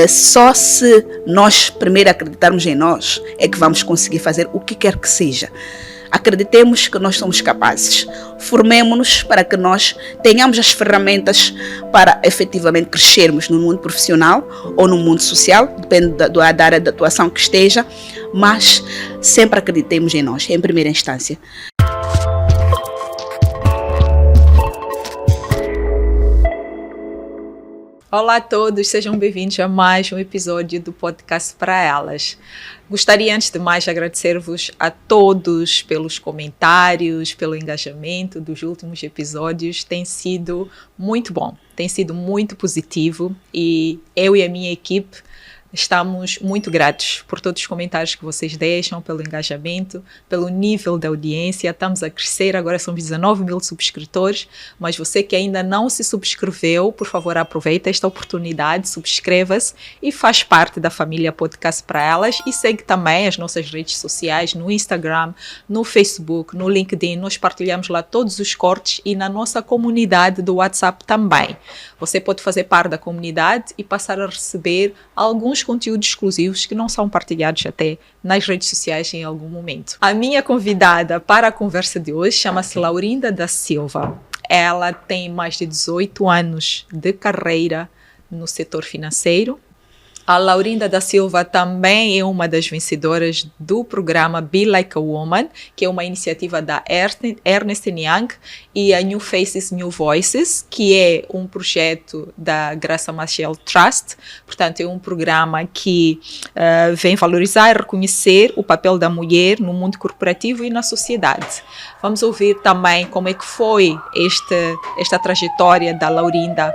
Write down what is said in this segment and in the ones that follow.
Só se nós primeiro acreditarmos em nós é que vamos conseguir fazer o que quer que seja. Acreditemos que nós somos capazes. Formemo-nos para que nós tenhamos as ferramentas para efetivamente crescermos no mundo profissional ou no mundo social, depende da área de atuação que esteja, mas sempre acreditemos em nós, em primeira instância. Olá a todos, sejam bem-vindos a mais um episódio do podcast para elas. Gostaria antes de mais de agradecer-vos a todos pelos comentários, pelo engajamento dos últimos episódios. Tem sido muito bom, tem sido muito positivo e eu e a minha equipe estamos muito gratos por todos os comentários que vocês deixam, pelo engajamento, pelo nível da audiência. Estamos a crescer, agora são 19 mil subscritores, mas você que ainda não se subscreveu, por favor, aproveita esta oportunidade, subscreva-se e faz parte da família Podcast para Elas e segue também as nossas redes sociais no Instagram, no Facebook, no LinkedIn. Nós partilhamos lá todos os cortes e na nossa comunidade do WhatsApp também. Você pode fazer parte da comunidade e passar a receber alguns conteúdos exclusivos que não são partilhados até nas redes sociais em algum momento. A minha convidada para a conversa de hoje chama-se Laurinda da Silva. Ela tem mais de 18 anos de carreira no setor financeiro. A Laurinda da Silva também é uma das vencedoras do programa Be Like a Woman, que é uma iniciativa da Ernst & Young e a New Faces, New Voices, que é um projeto da Graça Machel Trust. Portanto, é um programa que vem valorizar e reconhecer o papel da mulher no mundo corporativo e na sociedade. Vamos ouvir também como é que foi esta trajetória da Laurinda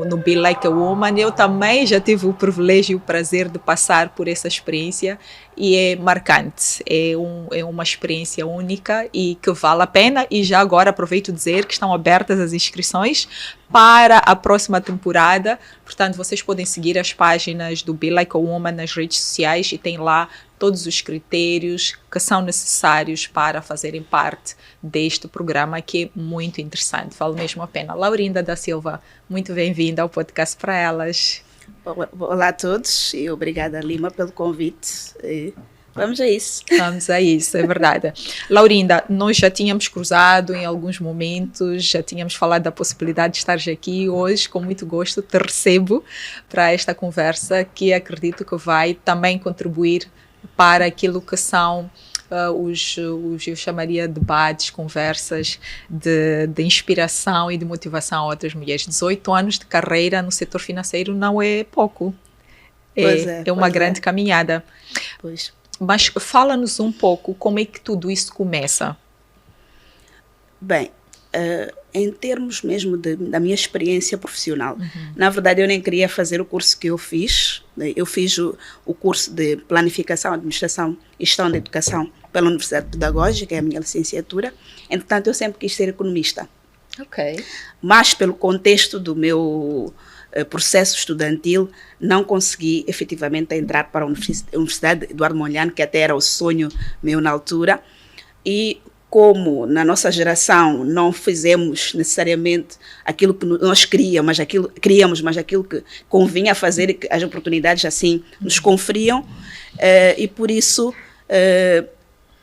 no Be Like a Woman. Eu também já tive o privilégio e o prazer de passar por essa experiência e é marcante, é uma experiência única e que vale a pena. E já agora aproveito dizer que estão abertas as inscrições para a próxima temporada, portanto vocês podem seguir as páginas do Be Like a Woman nas redes sociais e tem lá todos os critérios que são necessários para fazerem parte deste programa que é muito interessante, vale mesmo a pena. Laurinda da Silva, muito bem-vinda ao podcast para elas. Olá a todos e obrigada, Lima, pelo convite. Vamos a isso. Vamos a isso, é verdade. Laurinda, nós já tínhamos cruzado em alguns momentos, já tínhamos falado da possibilidade de estares aqui hoje. Com muito gosto te recebo para esta conversa que acredito que vai também contribuir para aquilo que são eu chamaria debates, conversas de inspiração e de motivação a outras mulheres. 18 anos de carreira no setor financeiro não é pouco. É uma grande caminhada. Pois. Mas fala-nos um pouco como é que tudo isso começa. Bem, em termos mesmo da minha experiência profissional, na verdade eu nem queria fazer o curso que eu fiz. Eu fiz o curso de Planificação, Administração e Gestão da Educação pela Universidade Pedagógica, é a minha licenciatura. Entretanto, eu sempre quis ser economista. Ok. Mas pelo contexto do meu processo estudantil, não consegui efetivamente entrar para a Universidade Eduardo Mondlane, que até era o sonho meu na altura. E como na nossa geração não fizemos necessariamente aquilo que nós queríamos, mas aquilo que convinha fazer e que as oportunidades assim nos conferiam, e por isso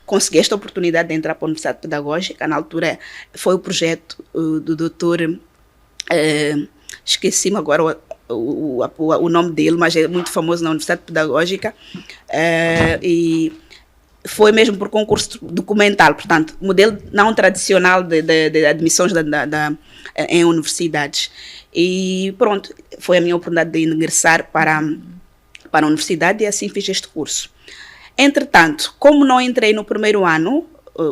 consegui esta oportunidade de entrar para a Universidade Pedagógica. Na altura foi o projeto do doutor, esqueci-me agora o nome dele, mas é muito famoso na Universidade Pedagógica, e foi mesmo por concurso documental, portanto, modelo não tradicional de admissões em universidades. E pronto, foi a minha oportunidade de ingressar para a universidade e assim fiz este curso. Entretanto, como não entrei no primeiro ano,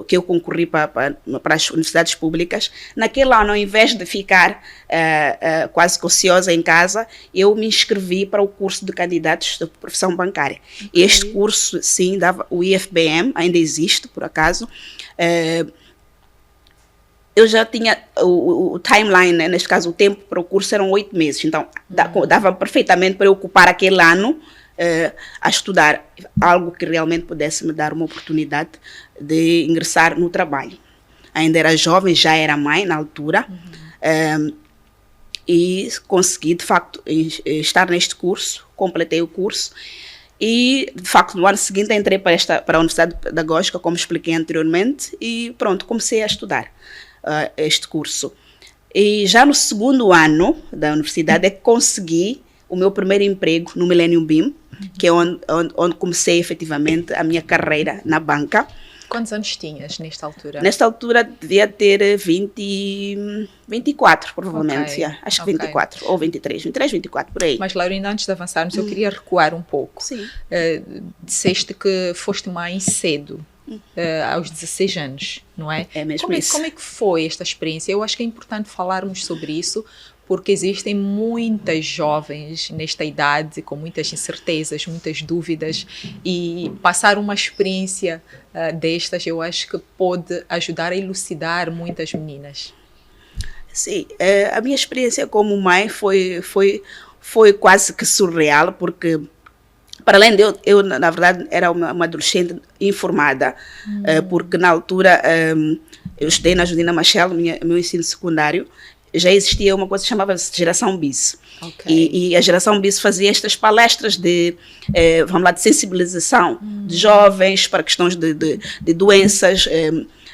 que eu concorri para as universidades públicas, naquele ano, ao invés de ficar quase que ociosa em casa, eu me inscrevi para o curso de candidatos de profissão bancária. Okay. Este curso, sim, dava o IFBM, ainda existe, por acaso. Eu já tinha o timeline, né? Neste caso, o tempo para o curso eram 8 meses, então dava perfeitamente para eu ocupar aquele ano a estudar algo que realmente pudesse me dar uma oportunidade de ingressar no trabalho. Ainda era jovem, já era mãe na altura, e consegui, de facto, estar neste curso, completei o curso. E, de facto, no ano seguinte entrei para a Universidade Pedagógica, como expliquei anteriormente, e pronto, comecei a estudar este curso. E já no segundo ano da universidade é que consegui o meu primeiro emprego no Millennium Beam, que é onde comecei efetivamente a minha carreira na banca. Quantos anos tinhas nesta altura? Nesta altura devia ter 24, provavelmente. Okay. Acho que 24, ou 23, 24, por aí. Mas, Laurinda, antes de avançarmos, eu queria recuar um pouco. Sim. Disseste que foste mãe cedo, aos 16 anos, não é? É mesmo isso. Como é que foi esta experiência? Eu acho que é importante falarmos sobre isso, porque existem muitas jovens nesta idade com muitas incertezas, muitas dúvidas, e passar uma experiência destas, eu acho que pode ajudar a elucidar muitas meninas. Sim, a minha experiência como mãe foi quase que surreal, porque para além de eu na verdade era uma adolescente informada, porque na altura eu estudei na Judina Machel, meu ensino secundário. Já existia uma coisa que chamava-se Geração Bis. Okay. E a Geração Bis fazia estas palestras de sensibilização de jovens para questões de doenças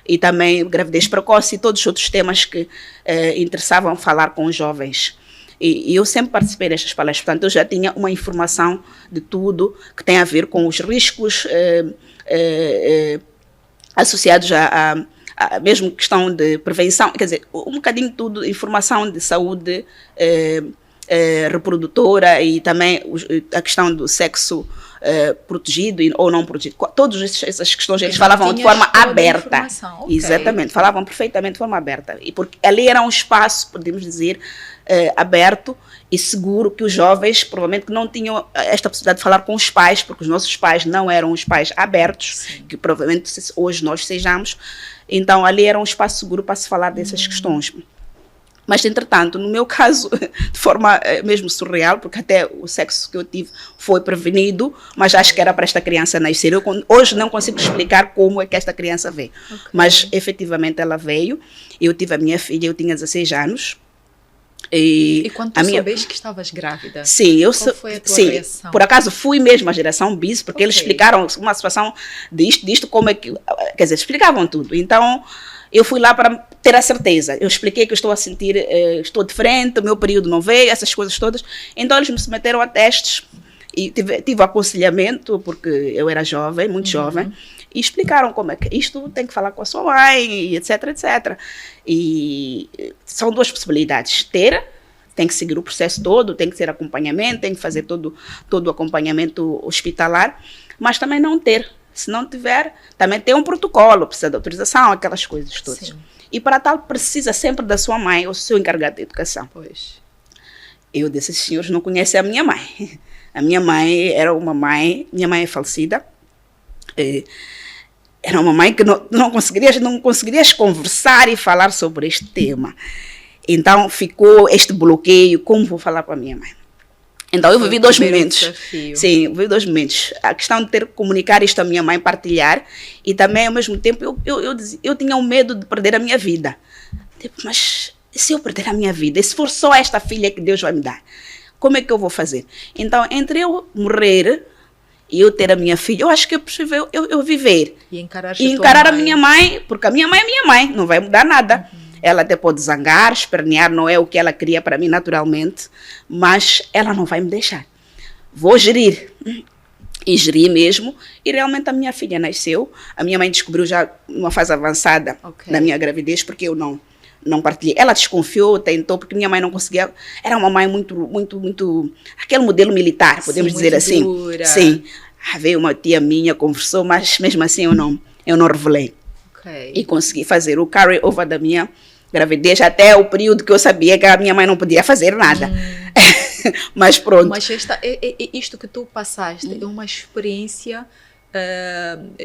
e também gravidez precoce e todos os outros temas que interessavam falar com os jovens. E eu sempre participei destas palestras, portanto eu já tinha uma informação de tudo que tem a ver com os riscos associados a mesmo questão de prevenção, quer dizer, um bocadinho de tudo, informação de saúde reprodutora e também a questão do sexo protegido ou não protegido. Todas essas questões eles falavam de forma aberta. Okay. Exatamente, falavam perfeitamente de forma aberta. E porque ali era um espaço, podemos dizer, aberto e seguro, que os jovens provavelmente não tinham esta possibilidade de falar com os pais, porque os nossos pais não eram os pais abertos, sim, que provavelmente hoje nós sejamos. Então ali era um espaço seguro para se falar dessas questões. Mas, entretanto, no meu caso, de forma mesmo surreal, porque até o sexo que eu tive foi prevenido, mas acho que era para esta criança nascer. Hoje não consigo explicar como é que esta criança veio. Okay. Mas, efetivamente, ela veio. Eu tive a minha filha, eu tinha 16 anos. E quando tu soubeste que estavas grávida, sim, qual foi a tua reação? Por acaso fui mesmo à Geração Bis, porque eles explicaram uma situação disto, como é que... Quer dizer, explicavam tudo. Então, eu fui lá para ter a certeza. Eu expliquei que eu estou a sentir, estou diferente, o meu período não veio, essas coisas todas. Então, eles me submeteram a testes e tive aconselhamento, porque eu era jovem, muito jovem, e explicaram como é que isto tem que falar com a sua mãe, etc, etc. E são duas possibilidades. Tem que seguir o processo todo, tem que ter acompanhamento, tem que fazer todo o acompanhamento hospitalar, mas também não ter. Se não tiver, também tem um protocolo, precisa de autorização, aquelas coisas todas. Sim. E para tal, precisa sempre da sua mãe ou do seu encarregado de educação. Pois. Eu desses senhores não conheço a minha mãe. A minha mãe era uma mãe, minha mãe é falecida, era uma mãe que não conseguirias conversar e falar sobre este tema. Então ficou este bloqueio, como vou falar para a minha mãe? Então eu vivi dois momentos. Desafio. Sim, vivi dois momentos. A questão de ter que comunicar isto à minha mãe, partilhar, e também ao mesmo tempo eu tinha um medo de perder a minha vida. Tipo, mas se eu perder a minha vida, e se for só esta filha que Deus vai me dar, como é que eu vou fazer? Então, entre eu morrer e eu ter a minha filha, eu acho que é possível eu viver. E encarar a minha mãe, porque a minha mãe é minha mãe, não vai mudar nada. Ela até pode zangar, espernear, não é o que ela queria para mim naturalmente, mas ela não vai me deixar. Vou gerir. E geri mesmo, e realmente a minha filha nasceu. A minha mãe descobriu já numa fase avançada da minha gravidez, porque eu não partilhei. Ela desconfiou, tentou, porque minha mãe não conseguia. Era uma mãe muito aquele modelo militar, podemos dizer assim. Dura. Sim. Veio uma tia minha, conversou, mas mesmo assim eu não revelei. Okay. E consegui fazer o carry over da minha gravidez até o período que eu sabia que a minha mãe não podia fazer nada. Mas pronto. Mas isto que tu passaste é uma experiência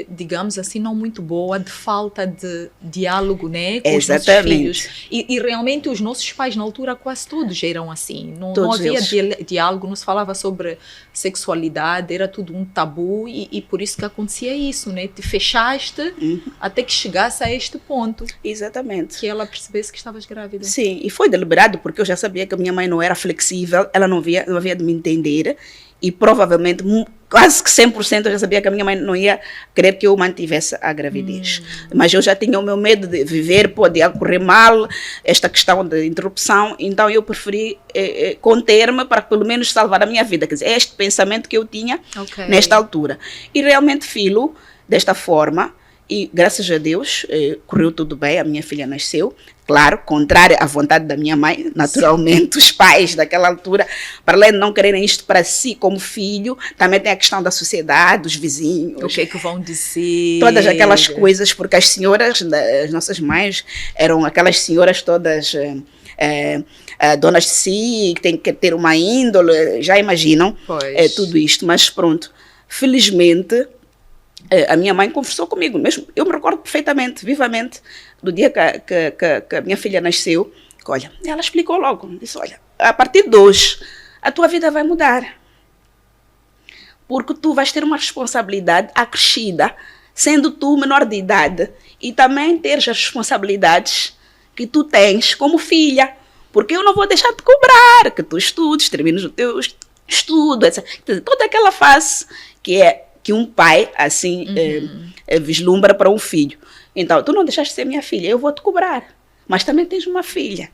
digamos assim, não muito boa, de falta de diálogo, né, com os nossos Exatamente. filhos. E realmente os nossos pais na altura quase todos eram assim. Não Todos havia eles. diálogo, não se falava sobre sexualidade, era tudo um tabu e por isso que acontecia isso, né? Te fechaste até que chegasse a este ponto, Exatamente. que ela percebesse que estavas grávida. Sim, e foi deliberado porque eu já sabia que a minha mãe não era flexível, ela não havia de me entender e provavelmente quase que 100% eu já sabia que a minha mãe não ia querer que eu mantivesse a gravidez. Mas eu já tinha o meu medo de viver, pode ocorrer mal, esta questão de interrupção, então eu preferi conter-me para pelo menos salvar a minha vida. Quer dizer, é este pensamento que eu tinha nesta altura. E realmente filo desta forma. E, graças a Deus, correu tudo bem, a minha filha nasceu. Claro, contrário à vontade da minha mãe, naturalmente, os pais daquela altura, para além de não quererem isto para si como filho, também tem a questão da sociedade, dos vizinhos. O que é que vão dizer? Todas aquelas coisas, porque as senhoras, as nossas mães, eram aquelas senhoras todas donas de si, que têm que ter uma índole, já imaginam tudo isto. Mas pronto, felizmente a minha mãe conversou comigo mesmo. Eu me recordo perfeitamente, vivamente, do dia que a minha filha nasceu. Olha, ela explicou logo, disse, olha, a partir de hoje, a tua vida vai mudar. Porque tu vais ter uma responsabilidade acrescida, sendo tu menor de idade, e também ter as responsabilidades que tu tens como filha. Porque eu não vou deixar de cobrar que tu estudes, termines o teu estudo, etc. Toda aquela fase que um pai, assim, vislumbra para um filho. Então, tu não deixaste de ser minha filha, eu vou te cobrar. Mas também tens uma filha.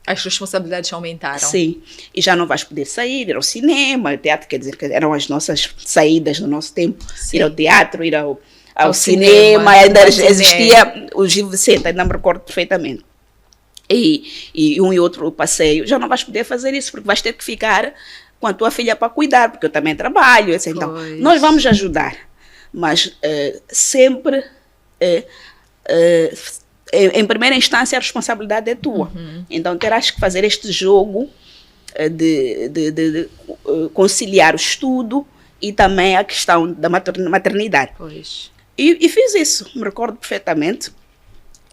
As responsabilidades aumentaram. Sim. E já não vais poder sair, ir ao cinema, teatro, quer dizer, que eram as nossas saídas no nosso tempo. Sim. Ir ao teatro, ir ao cinema. Ainda existia o Gil Vicente, ainda me recordo perfeitamente. E um e outro passeio. Já não vais poder fazer isso, porque vais ter que ficar com a tua filha para cuidar, porque eu também trabalho, etc. Então, nós vamos ajudar, mas sempre, em primeira instância, a responsabilidade é tua. Então, terás que fazer este jogo de conciliar o estudo e também a questão da maternidade. E fiz isso, me recordo perfeitamente.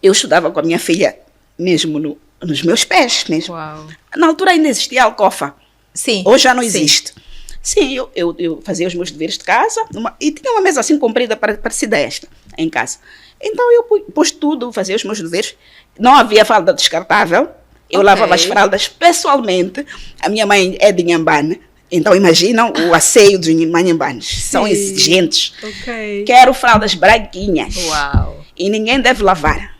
Eu estudava com a minha filha mesmo nos meus pés. Mesmo. Uau. Na altura ainda existia a alcofa. Sim. Hoje já não existe. Sim, eu fazia os meus deveres de casa e tinha uma mesa assim comprida parecida a esta em casa. Então eu pus tudo, fazia os meus deveres. Não havia fralda descartável. Eu lavava as fraldas pessoalmente. A minha mãe é de Inhambane. Então imaginam o asseio dos manhambanes. São exigentes. Quero fraldas branquinhas. Uau. E ninguém deve lavar.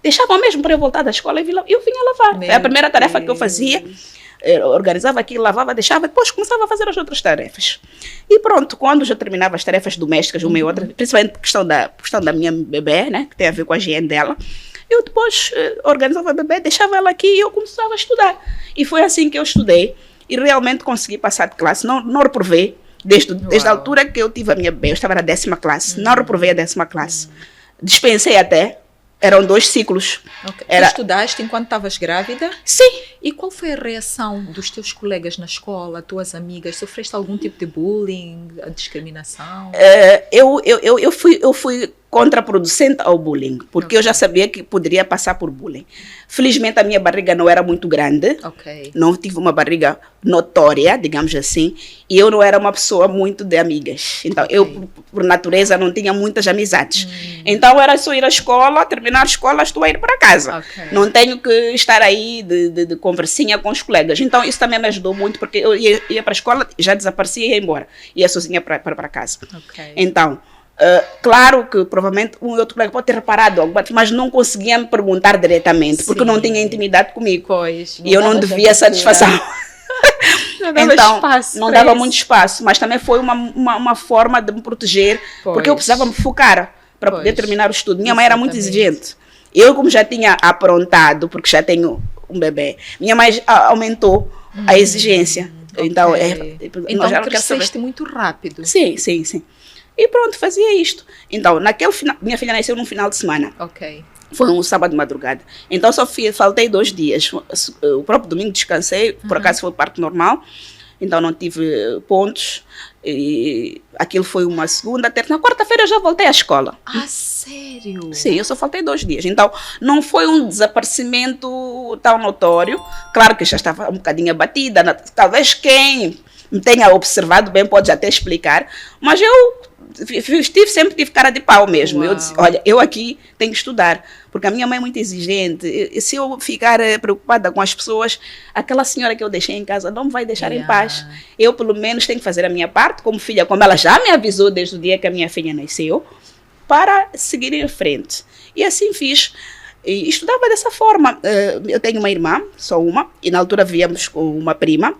Deixavam mesmo para eu voltar da escola e eu vinha lavar. Foi a primeira tarefa que eu fazia. Eu organizava aquilo, lavava, deixava, depois começava a fazer as outras tarefas. E pronto, quando já terminava as tarefas domésticas, uma e outra, principalmente questão da minha bebê, né, que tem a ver com a higiene dela, eu depois organizava a bebê, deixava ela aqui e eu começava a estudar. E foi assim que eu estudei e realmente consegui passar de classe, não reprovei, desde a altura que eu tive a minha bebê, eu estava na 10ª classe, não reprovei a 10ª classe. Dispensei até. Eram 2 ciclos. Tu estudaste enquanto estavas grávida? Sim. E qual foi a reação dos teus colegas na escola, tuas amigas? Sofreste algum tipo de bullying, a discriminação? Eu fui contraproducente ao bullying, porque eu já sabia que poderia passar por bullying. Felizmente a minha barriga não era muito grande, não tive uma barriga notória, digamos assim, e eu não era uma pessoa muito de amigas. Então eu, por natureza, não tinha muitas amizades. Então era só ir à escola, terminar a escola, estou a ir para casa. Não tenho que estar aí de conversinha com os colegas. Então isso também me ajudou muito, porque eu ia para a escola, já desaparecia e ia embora. Ia sozinha para casa. Então, claro que provavelmente um e outro colega pode ter reparado algo, mas não conseguia me perguntar diretamente, porque não tinha intimidade comigo. E eu não devia satisfação. Não dava muito espaço, mas também foi uma forma de me proteger, porque eu precisava me focar para poder terminar o estudo. Minha mãe era muito exigente. Eu, como já tinha aprontado, porque já tenho um bebê, minha mãe aumentou a exigência. Então cresceste muito rápido. Sim. E pronto, fazia isto. Então, minha filha nasceu num final de semana. Foi um sábado de madrugada. Então, só faltei 2 dias. O próprio domingo descansei, por acaso foi parto normal. então não tive pontos. E aquilo foi uma segunda, terça. Na quarta-feira eu já voltei à escola. Ah, sério? Sim, eu só faltei 2 dias. Então, não foi um desaparecimento tão notório. Claro que eu já estava um bocadinho abatida. Talvez quem me tenha observado bem pode até explicar. Mas eu sempre tive cara de pau mesmo. Uau. Eu disse, olha, eu aqui tenho que estudar. Porque a minha mãe é muito exigente. E se eu ficar preocupada com as pessoas, aquela senhora que eu deixei em casa não me vai deixar em paz. Eu, pelo menos, tenho que fazer a minha parte como filha, como ela já me avisou desde o dia que a minha filha nasceu, para seguir em frente. E assim fiz. E estudava dessa forma. Eu tenho uma irmã, só uma, e na altura vivíamos com uma prima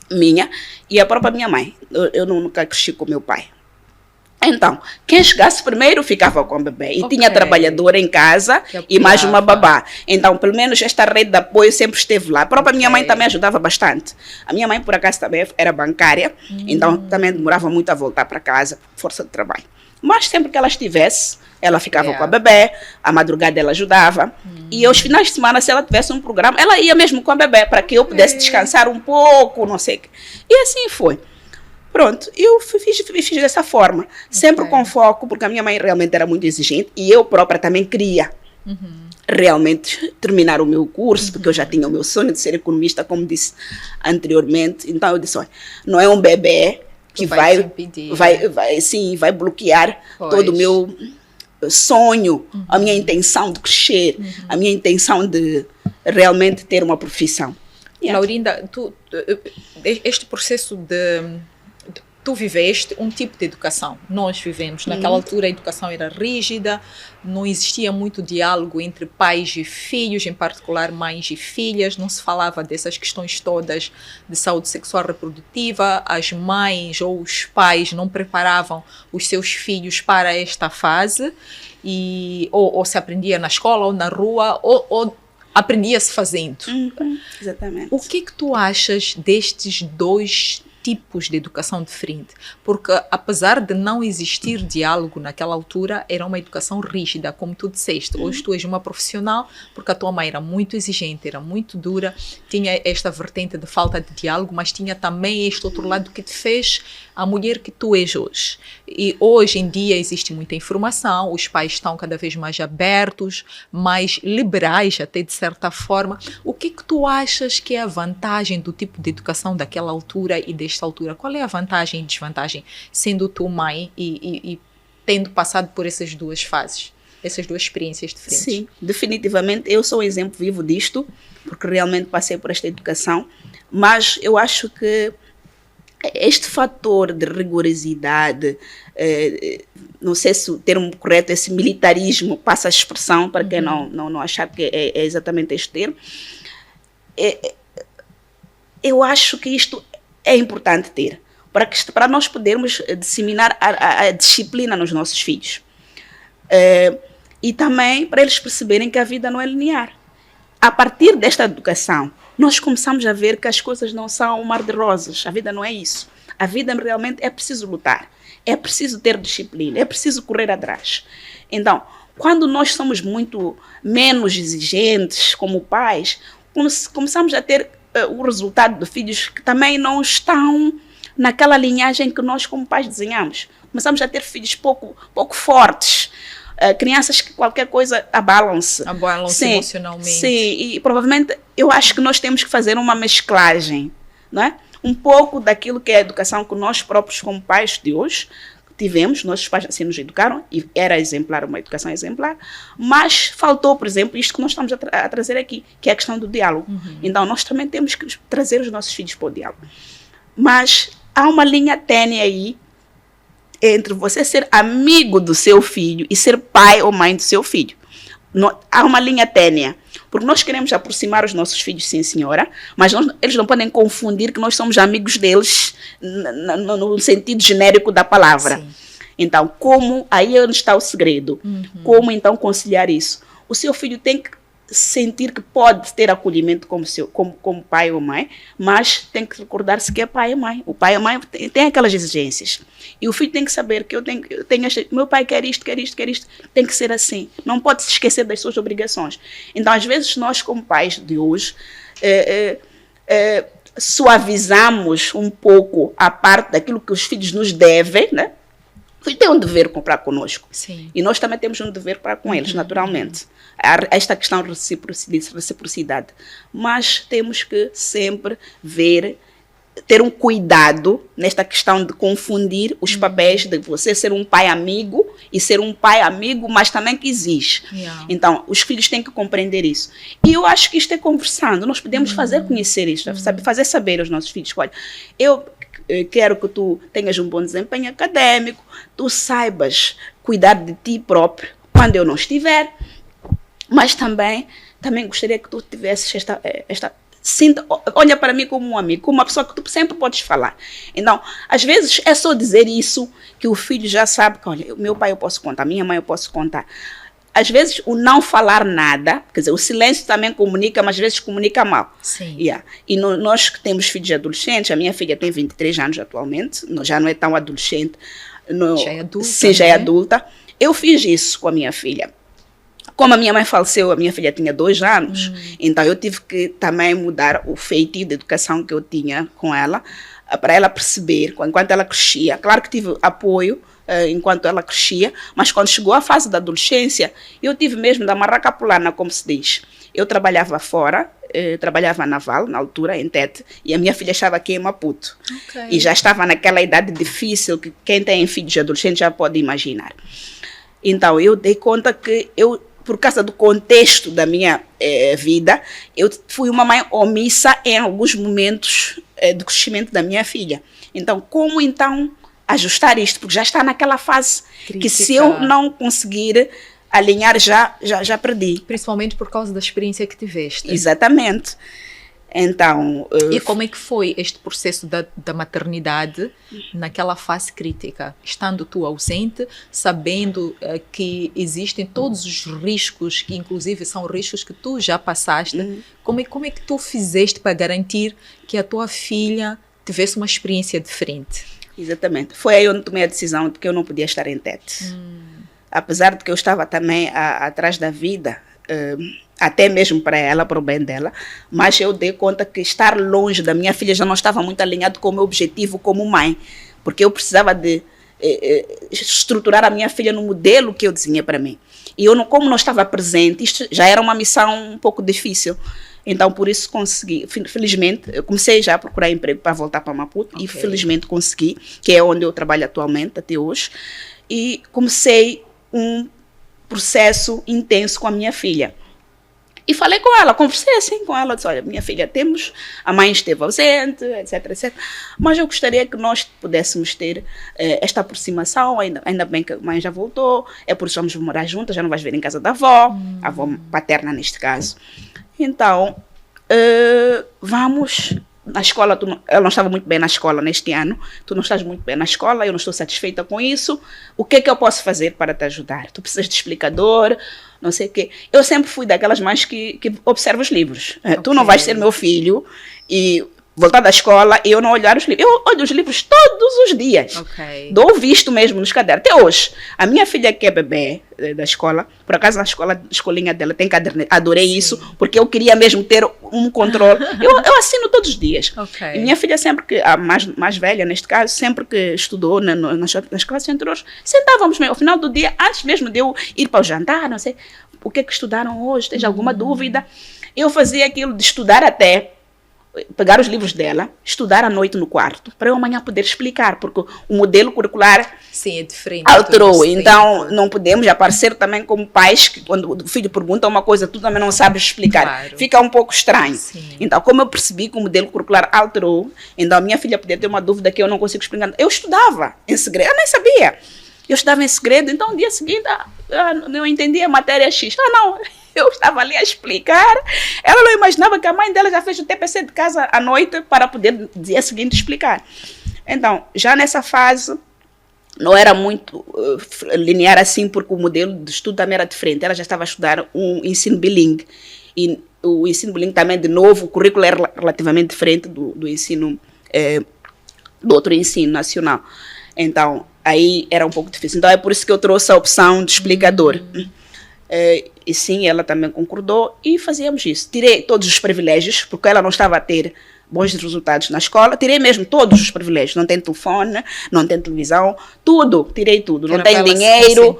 minha e a própria minha mãe. Eu nunca cresci com meu pai. Então, quem chegasse primeiro ficava com o bebê. E tinha trabalhadora em casa e mais uma babá. Então, pelo menos esta rede de apoio sempre esteve lá. A própria minha mãe também ajudava bastante. A minha mãe, por acaso, também era bancária. Então, também demorava muito a voltar para casa, por força de trabalho. Mas sempre que ela estivesse, ela ficava com a bebê. A madrugada ela ajudava. E aos finais de semana, se ela tivesse um programa, ela ia mesmo com a bebê, para que eu pudesse descansar um pouco, não sei o quê. E assim foi. Pronto, eu fiz dessa forma, sempre com foco, porque a minha mãe realmente era muito exigente e eu própria também queria realmente terminar o meu curso, porque eu já tinha o meu sonho de ser economista, como disse anteriormente. Então eu disse, olha, não é um bebê que vai bloquear todo o meu sonho, a minha intenção de crescer, a minha intenção de realmente ter uma profissão. Laurinda, este processo tu viveste um tipo de educação, nós vivemos. Naquela altura a educação era rígida, não existia muito diálogo entre pais e filhos, em particular mães e filhas, não se falava dessas questões todas de saúde sexual reprodutiva, as mães ou os pais não preparavam os seus filhos para esta fase, ou se aprendia na escola ou na rua, ou aprendia-se fazendo. Exatamente. O que tu achas destes dois tipos de educação diferente? Porque apesar de não existir diálogo naquela altura, era uma educação rígida, como tu disseste. Hoje tu és uma profissional, porque a tua mãe era muito exigente, era muito dura, tinha esta vertente de falta de diálogo, mas tinha também este outro lado que te fez a mulher que tu és hoje. E hoje em dia existe muita informação, os pais estão cada vez mais abertos, mais liberais até de certa forma. O que tu achas que é a vantagem do tipo de educação daquela altura e desta altura? Qual é a vantagem e desvantagem, sendo tu mãe e tendo passado por essas duas fases, essas duas experiências diferentes? Sim, definitivamente eu sou um exemplo vivo disto, porque realmente passei por esta educação, mas eu acho que este fator de rigorosidade, não sei se o termo correto é esse militarismo, passa a expressão para quem não achar que é exatamente este termo, eu acho que isto é importante ter, para nós podermos disseminar a disciplina nos nossos filhos. E também para eles perceberem que a vida não é linear. A partir desta educação, nós começamos a ver que as coisas não são um mar de rosas. A vida não é isso. A vida realmente é preciso lutar. É preciso ter disciplina. É preciso correr atrás. Então, quando nós somos muito menos exigentes como pais, começamos a ter o resultado de filhos que também não estão naquela linhagem que nós como pais desenhamos. Começamos a ter filhos pouco fortes. Crianças que qualquer coisa abalam-se. Abalam-se emocionalmente. Sim, e provavelmente eu acho que nós temos que fazer uma mesclagem, não é? Um pouco daquilo que é a educação que nós próprios como pais de hoje tivemos, nossos pais assim nos educaram, e era exemplar, uma educação exemplar, mas faltou, por exemplo, isto que nós estamos a trazer aqui, que é a questão do diálogo. Então, nós também temos que trazer os nossos filhos para o diálogo. Mas há uma linha tênue aí, entre você ser amigo do seu filho e ser pai ou mãe do seu filho. Há uma linha tênue, porque nós queremos aproximar os nossos filhos, sim senhora, mas eles não podem confundir que nós somos amigos deles no sentido genérico da palavra. Sim. Então, aí é onde está o segredo. Como então conciliar isso? O seu filho tem que sentir que pode ter acolhimento como pai ou mãe, mas tem que recordar-se que é pai e mãe. O pai e a mãe tem aquelas exigências. E o filho tem que saber que meu pai quer isto, tem que ser assim. Não pode se esquecer das suas obrigações. Então, às vezes, nós como pais de hoje, suavizamos um pouco a parte daquilo que os filhos nos devem, né? O filho tem um dever para conosco. Sim. E nós também temos um dever para com eles, naturalmente. Há esta questão de reciprocidade. Mas temos que sempre ter um cuidado nesta questão de confundir os papéis de você ser um pai amigo e ser um pai amigo, mas também que exige. Yeah. Então, os filhos têm que compreender isso. E eu acho que isto é conversando. Nós podemos fazer conhecer isto, fazer saber aos nossos filhos, olha, eu quero que tu tenhas um bom desempenho acadêmico, tu saibas cuidar de ti próprio quando eu não estiver, mas também gostaria que tu tivesses olha para mim como um amigo, como uma pessoa que tu sempre podes falar. Então, às vezes é só dizer isso que o filho já sabe que, olha, meu pai eu posso contar, minha mãe eu posso contar. Às vezes o não falar nada, quer dizer, o silêncio também comunica, mas às vezes comunica mal. Sim. Yeah. E nós que temos filhos adolescentes, a minha filha tem 23 anos atualmente, já não é tão adolescente. Já é adulta. Sim, já é adulta. Eu fiz isso com a minha filha. Como a minha mãe faleceu, a minha filha tinha 2 anos, então eu tive que também mudar o feitio de educação que eu tinha com ela, para ela perceber, enquanto ela crescia. Claro que tive apoio enquanto ela crescia, mas quando chegou a fase da adolescência, eu tive mesmo da marraca pulana, como se diz. Eu trabalhava fora, trabalhava na Naval, na altura, em Tete, e a minha filha estava aqui em Maputo. Okay. E já estava naquela idade difícil que quem tem filhos adolescentes já pode imaginar. Então, eu dei conta que por causa do contexto da minha vida, eu fui uma mãe omissa em alguns momentos do crescimento da minha filha. Então, como então ajustar isto? Porque já está naquela fase crítica, que se eu não conseguir alinhar, já perdi. Principalmente por causa da experiência que tiveste. Exatamente. Então, e como é que foi este processo da maternidade naquela fase crítica? Estando tu ausente, sabendo que existem todos os riscos, que inclusive são riscos que tu já passaste, como é que tu fizeste para garantir que a tua filha tivesse uma experiência diferente? Exatamente. Foi aí onde tomei a decisão de que eu não podia estar em Tete. Apesar de que eu estava também atrás da vida, até mesmo para ela, para o bem dela, mas eu dei conta que estar longe da minha filha já não estava muito alinhado com o meu objetivo como mãe, porque eu precisava de estruturar a minha filha no modelo que eu desenhei para mim. E eu, como não estava presente, isto já era uma missão um pouco difícil. Então, por isso consegui, felizmente, eu comecei já a procurar emprego para voltar para Maputo, e felizmente consegui, que é onde eu trabalho atualmente, até hoje, e comecei um processo intenso com a minha filha. E falei com ela, conversei assim com ela, disse, olha, minha filha, a mãe esteve ausente, etc, etc, mas eu gostaria que nós pudéssemos ter esta aproximação, ainda bem que a mãe já voltou, é por isso que vamos morar juntas, já não vais ver em casa da avó, a avó paterna neste caso. Então, vamos na escola, ela não estava muito bem na escola neste ano, tu não estás muito bem na escola, eu não estou satisfeita com isso, o que é que eu posso fazer para te ajudar? Tu precisas de explicador, não sei o quê. Eu sempre fui daquelas mães que observam os livros. Tu não vais ser meu filho e voltar da escola e eu não olhar os livros. Eu olho os livros todos os dias. Dou visto mesmo nos cadernos. Até hoje. A minha filha que é bebê da escola, por acaso na escolinha dela tem caderneta. Adorei isso, porque eu queria mesmo ter um controle. Eu assino todos os dias. E minha filha sempre que, a mais velha neste caso, sempre que estudou nas classes anteriores, sentávamos ao final do dia, antes mesmo de eu ir para o jantar, não sei, o que é que estudaram hoje, tens alguma dúvida? Eu fazia aquilo de estudar até pegar os livros dela, estudar à noite no quarto, para eu amanhã poder explicar, porque o modelo curricular sim, é diferente, alterou. Então, não podemos aparecer também como pais que quando o filho pergunta uma coisa, tu também não sabes explicar. Claro. Fica um pouco estranho. Sim. Então, como eu percebi que o modelo curricular alterou, então a minha filha podia ter uma dúvida que eu não consigo explicar. Eu estudava em segredo, eu nem sabia. Eu estudava em segredo, então no dia seguinte eu entendia a matéria X. Não, eu estava ali a explicar. Ela não imaginava que a mãe dela já fez o TPC de casa à noite para poder no dia seguinte explicar. Então, já nessa fase, não era muito linear assim, porque o modelo de estudo também era diferente. Ela já estava a estudar um ensino bilingue. E o ensino bilingue também, de novo, o currículo era relativamente diferente do ensino, do outro ensino nacional. Então, aí era um pouco difícil. Então, é por isso que eu trouxe a opção de explicador. E sim, ela também concordou e fazíamos isso. Tirei todos os privilégios, porque ela não estava a ter bons resultados na escola, tirei mesmo todos os privilégios, não tem telefone, não tem televisão, tudo, tirei tudo, não tem dinheiro.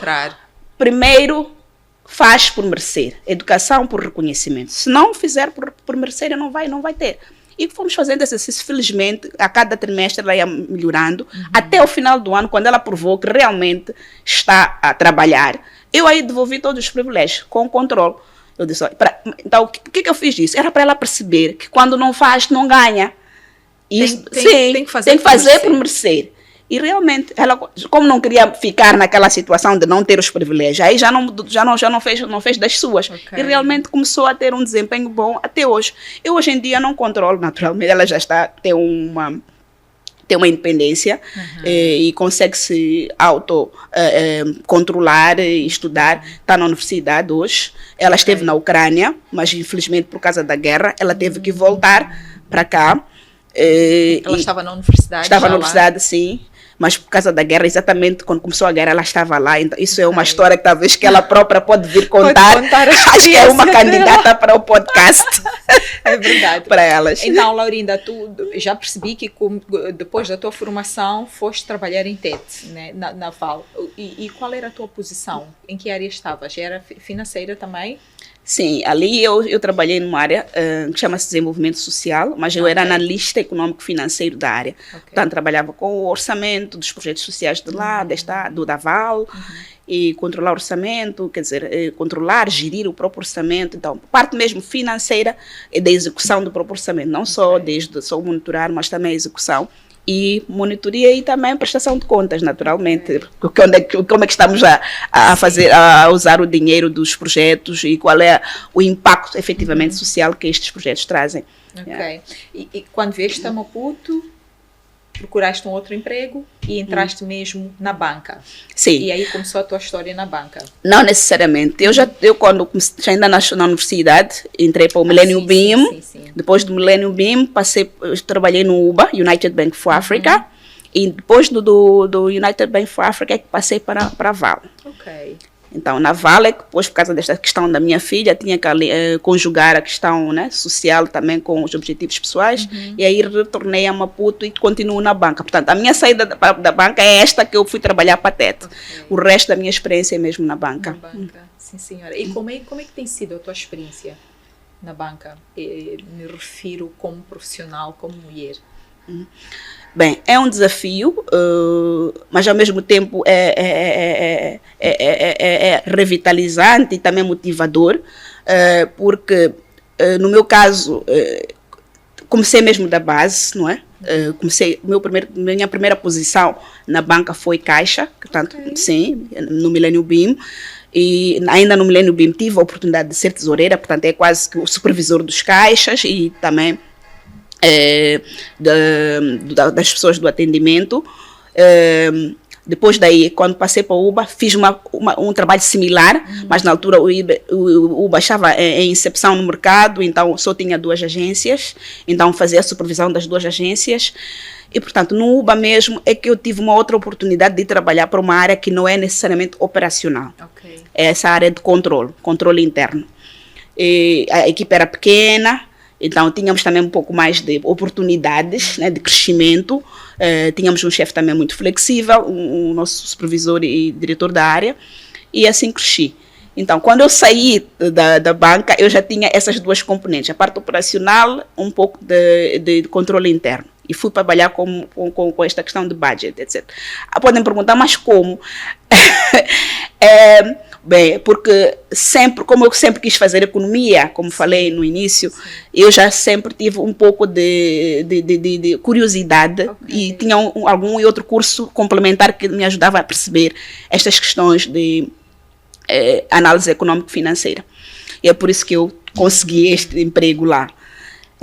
Primeiro, faz por merecer, educação por reconhecimento. Se não fizer por merecer, não vai ter. E fomos fazendo esse exercício, felizmente, a cada trimestre ela ia melhorando, até o final do ano, quando ela provou que realmente está a trabalhar. Eu aí devolvi todos os privilégios, com controle. Eu disse, então, por que eu fiz isso? Era para ela perceber que quando não faz, não ganha. Tem que fazer por merecer. E realmente, ela, como não queria ficar naquela situação de não ter os privilégios, aí já não fez das suas. Okay. E realmente começou a ter um desempenho bom até hoje. Eu hoje em dia não controlo, naturalmente, ela já tem uma independência e consegue se controlar e estudar. Está na universidade hoje. Ela esteve na Ucrânia, mas infelizmente por causa da guerra, ela teve que voltar para cá. Ela estava na universidade? Estava na universidade, sim. Mas por causa da guerra, exatamente quando começou a guerra, ela estava lá. Então, isso é uma história que talvez que ela própria pode vir contar. Acho que é uma candidata para o podcast. É verdade. Para elas. Então, Laurinda, tu já percebi que depois da tua formação foste trabalhar em TET, né, na Val. E qual era a tua posição? Em que área estavas? Era financeira também? Sim, ali eu trabalhei numa área que chama-se desenvolvimento social, mas eu era analista econômico-financeiro da área. Portanto, trabalhava com o orçamento dos projetos sociais de lá, do Daval, e controlar o orçamento, quer dizer, controlar, gerir o próprio orçamento. Então, parte mesmo financeira e da execução do próprio orçamento, não só só monitorar, mas também a execução. E monitoria e também prestação de contas, naturalmente. Como é que estamos a usar o dinheiro dos projetos e qual é o impacto efetivamente social que estes projetos trazem. Ok. E quando vieste a Maputo, procuraste um outro emprego e entraste mesmo na banca. Sim. E aí começou a tua história na banca. Não necessariamente. Eu quando comecei ainda na universidade, entrei para o Millennium Beam. Sim. Depois do Millennium Beam, trabalhei no UBA, United Bank for Africa. E depois do United Bank for Africa, é que passei para a Val. Ok. Então, na Vale, depois, por causa desta questão da minha filha, tinha que conjugar a questão, né, social também com os objetivos pessoais. E aí retornei a Maputo e continuo na banca. Portanto, a minha saída da banca é esta que eu fui trabalhar para a TET. Okay. O resto da minha experiência é mesmo na banca. Na banca, sim senhora. E como é que tem sido a tua experiência na banca? Me refiro como profissional, como mulher. Bem, é um desafio, mas ao mesmo tempo é revitalizante e também motivador, porque no meu caso comecei mesmo da base, não é? Minha primeira posição na banca foi caixa, portanto, sim, no Millennium Beam. E ainda no Millennium Beam tive a oportunidade de ser tesoureira, portanto é quase que o supervisor dos caixas e também das pessoas do atendimento. Depois daí, quando passei para o UBA, fiz um trabalho similar, mas na altura o UBA estava em incepção no mercado, então só tinha 2 agências, então fazia a supervisão das 2 agências. E, portanto, no UBA mesmo é que eu tive uma outra oportunidade de trabalhar para uma área que não é necessariamente operacional. Okay. É essa área de controle interno. E a equipe era pequena, então tínhamos também um pouco mais de oportunidades, né, de crescimento. Tínhamos um chefe também muito flexível, o nosso supervisor e diretor da área, e assim cresci. Então, quando eu saí da banca, eu já tinha essas 2 componentes, a parte operacional, um pouco de controle interno. E fui trabalhar com esta questão de budget, etc. Podem perguntar, mas como? Bem, porque como eu sempre quis fazer economia, como falei no início, eu já sempre tive um pouco de curiosidade e tinha algum e outro curso complementar que me ajudava a perceber estas questões de análise econômico-financeira. E é por isso que eu consegui este emprego lá.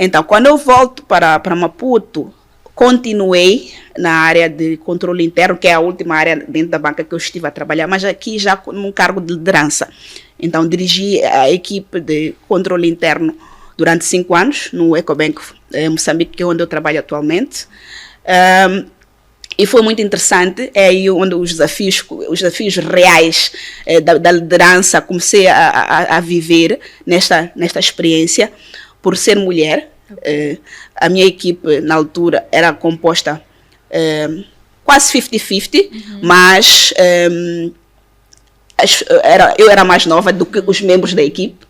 Então, quando eu volto para Maputo, continuei na área de controle interno, que é a última área dentro da banca que eu estive a trabalhar, mas aqui já num cargo de liderança. Então, dirigi a equipe de controle interno durante 5 anos, no Ecobank Moçambique, que é onde eu trabalho atualmente. E foi muito interessante, é aí onde os desafios reais da liderança comecei a viver nesta experiência, por ser mulher. A minha equipe, na altura, era composta quase 50-50, mas eu era mais nova do que os membros da equipe.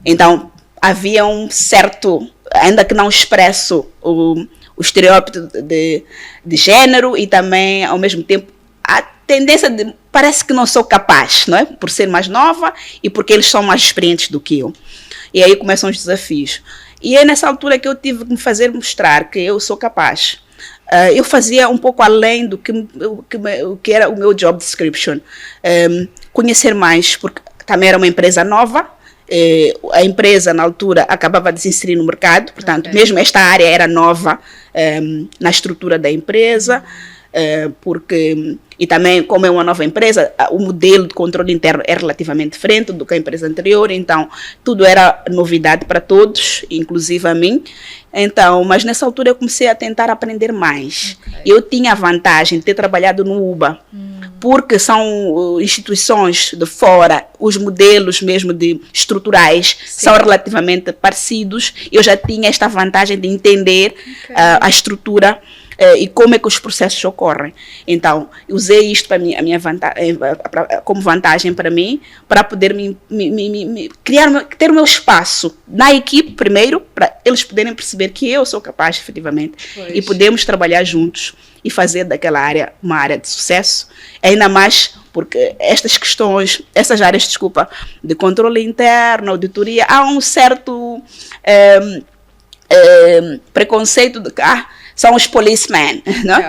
Então, havia um certo, ainda que não expresso, o estereótipo de género e também, ao mesmo tempo, a tendência de parece que não sou capaz, não é? Por ser mais nova e porque eles são mais experientes do que eu. E aí começam os desafios. E é nessa altura que eu tive que me fazer mostrar que eu sou capaz. Eu fazia um pouco além do que era o meu job description. Conhecer mais, porque também era uma empresa nova. A empresa, na altura, acabava de se inserir no mercado. Portanto, mesmo esta área era nova na estrutura da empresa. E também, como é uma nova empresa, o modelo de controle interno é relativamente diferente do que a empresa anterior, então tudo era novidade para todos, inclusive a mim. Então, mas nessa altura eu comecei a tentar aprender mais. Eu tinha a vantagem de ter trabalhado no UBA, porque são instituições de fora, os modelos mesmo estruturais são relativamente parecidos. Eu já tinha esta vantagem de entender a estrutura e como é que os processos ocorrem. Então, usei isto para como vantagem para mim, para poder ter o meu espaço na equipe, primeiro, para eles poderem perceber que eu sou capaz, efetivamente, e podemos trabalhar juntos e fazer daquela área uma área de sucesso, ainda mais porque essas áreas, de controle interno, auditoria, há um certo preconceito de que são os policemen, não?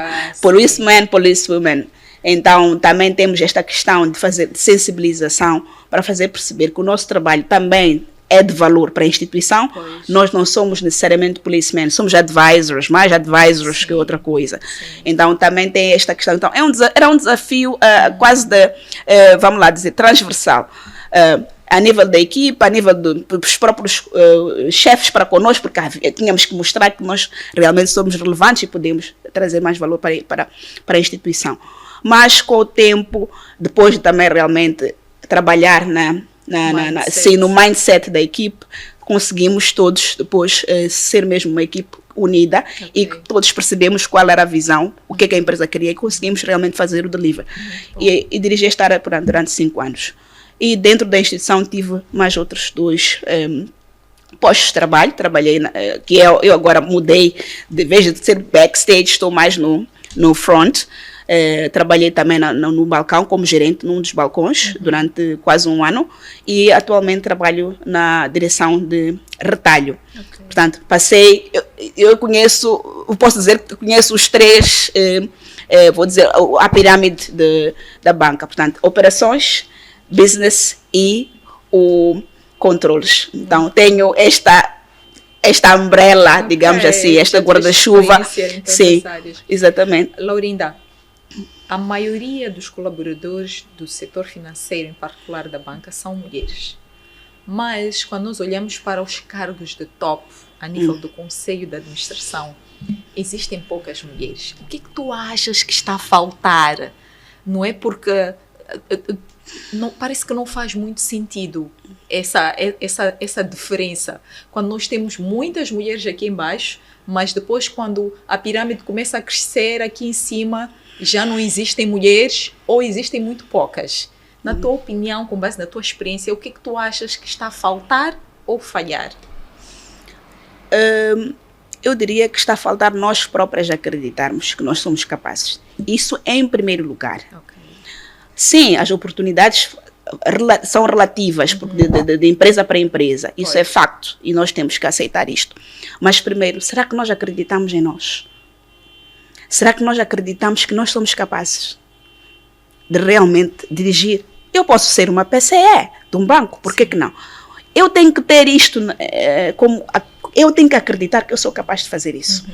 Policemen, policewomen. Então, também temos esta questão de fazer sensibilização para fazer perceber que o nosso trabalho também é de valor para a instituição. Nós não somos necessariamente policemen, somos advisors, mais advisors que outra coisa. Então, também tem esta questão. Então, era um desafio quase vamos lá dizer, transversal. A nível da equipe, a nível dos próprios chefes para conosco, porque tínhamos que mostrar que nós realmente somos relevantes e podemos trazer mais valor para a instituição. Mas com o tempo, depois de também realmente trabalhar no mindset da equipe, conseguimos todos depois ser mesmo uma equipe unida e todos percebemos qual era a visão, o que a empresa queria e conseguimos realmente fazer o delivery. E dirigi esta área durante 5 anos. E dentro da instituição tive mais outros 2 postos de trabalho. Trabalhei, eu agora mudei, de vez de ser backstage, estou mais no front. Trabalhei também no balcão como gerente num dos balcões durante quase 1 ano e atualmente trabalho na direção de retalho. Portanto, passei, eu posso dizer que conheço os 3, vou dizer, a pirâmide da banca. Portanto, operações, business e o controles. Então, tenho esta umbrella, digamos assim, esta guarda-chuva. Sim, exatamente. Laurinda, a maioria dos colaboradores do setor financeiro, em particular da banca, são mulheres. Mas, quando nós olhamos para os cargos de top, a nível do conselho de administração, existem poucas mulheres. O que tu achas que está a faltar? Não é porque parece que não faz muito sentido essa diferença. Quando nós temos muitas mulheres aqui embaixo, mas depois quando a pirâmide começa a crescer aqui em cima, já não existem mulheres ou existem muito poucas. Na tua opinião, com base na tua experiência, o que tu achas que está a faltar ou falhar? Eu diria que está a faltar nós próprias acreditarmos que nós somos capazes. Isso é em primeiro lugar. Sim, as oportunidades são relativas de empresa para empresa. Isso é facto e nós temos que aceitar isto. Mas primeiro, será que nós acreditamos em nós? Será que nós acreditamos que nós somos capazes de realmente dirigir? Eu posso ser uma PCE de um banco, por que não? Eu tenho que ter isto eu tenho que acreditar que eu sou capaz de fazer isso.